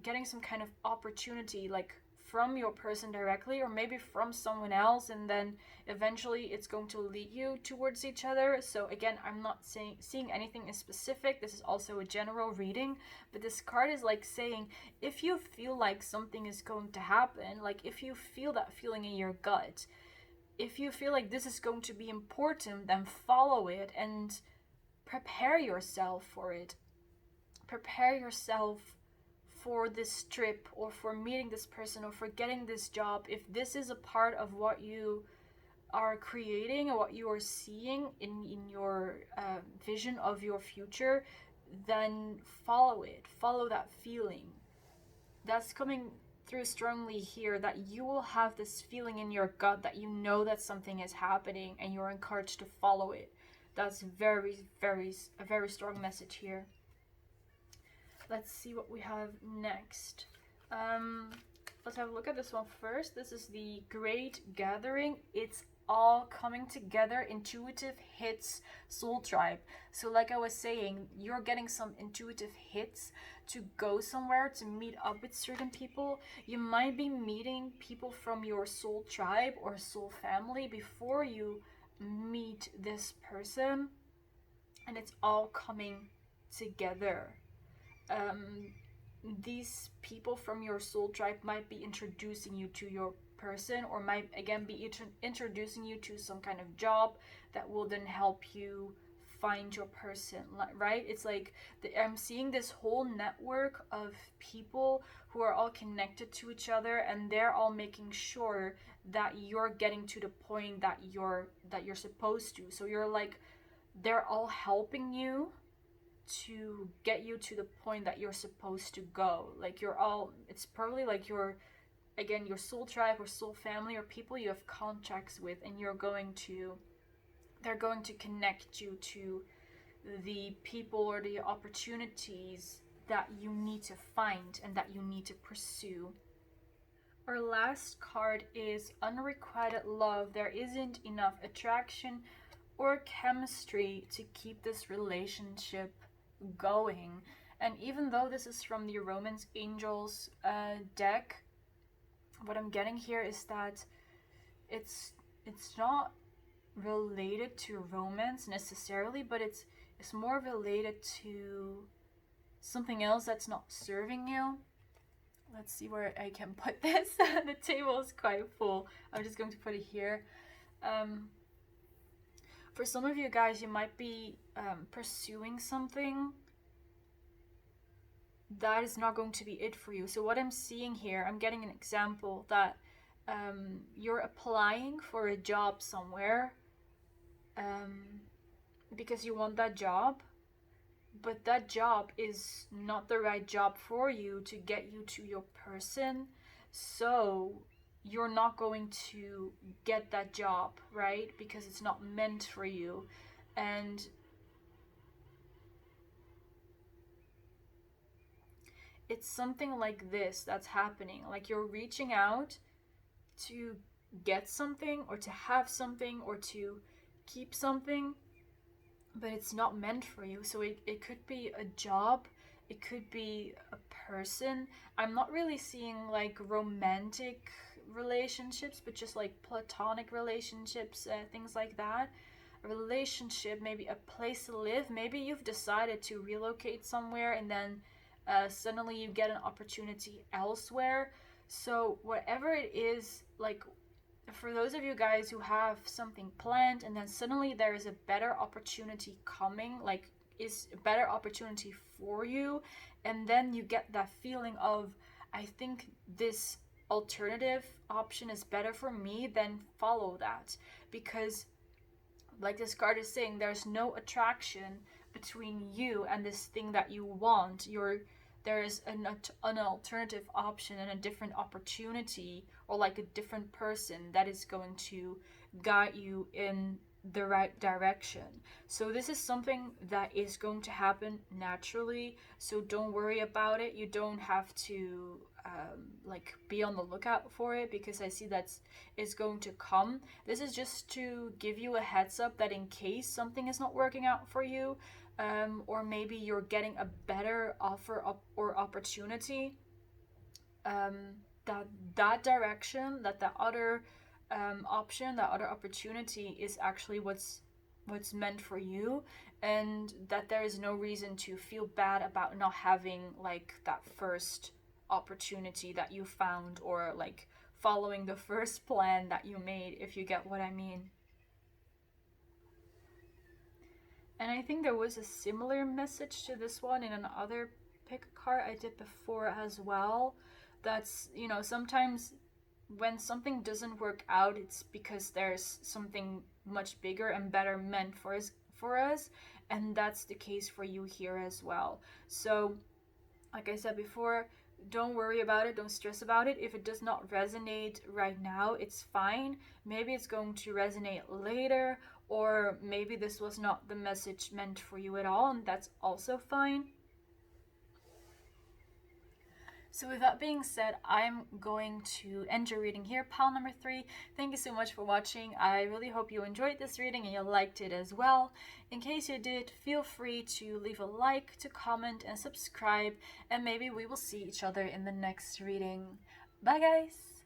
getting some kind of opportunity, like from your person directly, or maybe from someone else, and then eventually it's going to lead you towards each other. So again, I'm not seeing anything in specific. This is also a general reading, but this card is like saying, if you feel like something is going to happen, like if you feel that feeling in your gut, if you feel like this is going to be important, then follow it and prepare yourself for it. Prepare yourself for this trip, or for meeting this person, or for getting this job. If this is a part of what you are creating or what you are seeing in your vision of your future, then follow it. Follow that feeling. That's coming through strongly here, that you will have this feeling in your gut that you know that something is happening, and you're encouraged to follow it. That's a very strong message here. Let's see what we have next. Let's have a look at this one first. This is the Great Gathering. It's all coming together. Intuitive hits, soul tribe. So like I was saying, you're getting some intuitive hits to go somewhere, to meet up with certain people. You might be meeting people from your soul tribe or soul family before you meet this person, and it's all coming together. These people from your soul tribe might be introducing you to your person, or might again be introducing you to some kind of job that will then help you find your person, right? It's like I'm seeing this whole network of people who are all connected to each other, and they're all making sure that you're getting to the point that you're supposed to. So you're like, they're all helping you to get you to the point that you're supposed to go. Like you're all, it's probably like your soul tribe or soul family, or people you have contracts with, and they're going to connect you to the people or the opportunities that you need to find and that you need to pursue. Our last card is Unrequited Love. There isn't enough attraction or chemistry to keep this relationship going. And even though this is from the Romance Angels deck, what I'm getting here is that it's not related to romance necessarily, but it's more related to something else that's not serving you. Let's see where I can put this. The table is quite full. I'm just going to put it here. For some of you guys, you might be pursuing something that is not going to be it for you. So what I'm seeing here, I'm getting an example that you're applying for a job somewhere because you want that job, but that job is not the right job for you to get you to your person. So you're not going to get that job, right? Because it's not meant for you. And it's something like this that's happening. Like you're reaching out to get something, or to have something, or to keep something, but it's not meant for you. So it could be a job, it could be a person. I'm not really seeing like romantic relationships, but just like platonic relationships, things like that. A relationship, maybe a place to live. Maybe you've decided to relocate somewhere, and then suddenly you get an opportunity elsewhere. So whatever it is, like for those of you guys who have something planned, and then suddenly there is a better opportunity coming, like is a better opportunity for you, and then you get that feeling of, I think this alternative option is better for me, then follow that. Because like this card is saying, there's no attraction between you and this thing that you want. There is an alternative option and a different opportunity, or like a different person that is going to guide you in the right direction. So this is something that is going to happen naturally, so don't worry about it. You don't have to like be on the lookout for it, because I see that it's going to come. This is just to give you a heads up that in case something is not working out for you, or maybe you're getting a better offer or opportunity, that direction, that other option, that other opportunity is actually what's meant for you, and that there is no reason to feel bad about not having like that first opportunity that you found, or like following the first plan that you made, if you get what I mean. And I think there was a similar message to this one in another pick card I did before as well. That's, sometimes when something doesn't work out, it's because there's something much bigger and better meant for us, and that's the case for you here as well. So, like I said before, don't worry about it, don't stress about it. If it does not resonate right now, it's fine. Maybe it's going to resonate later, or maybe this was not the message meant for you at all, and that's also fine. So with that being said, I'm going to end your reading here, pile number 3. Thank you so much for watching. I really hope you enjoyed this reading and you liked it as well. In case you did, feel free to leave a like, to comment, and subscribe, and maybe we will see each other in the next reading. Bye guys!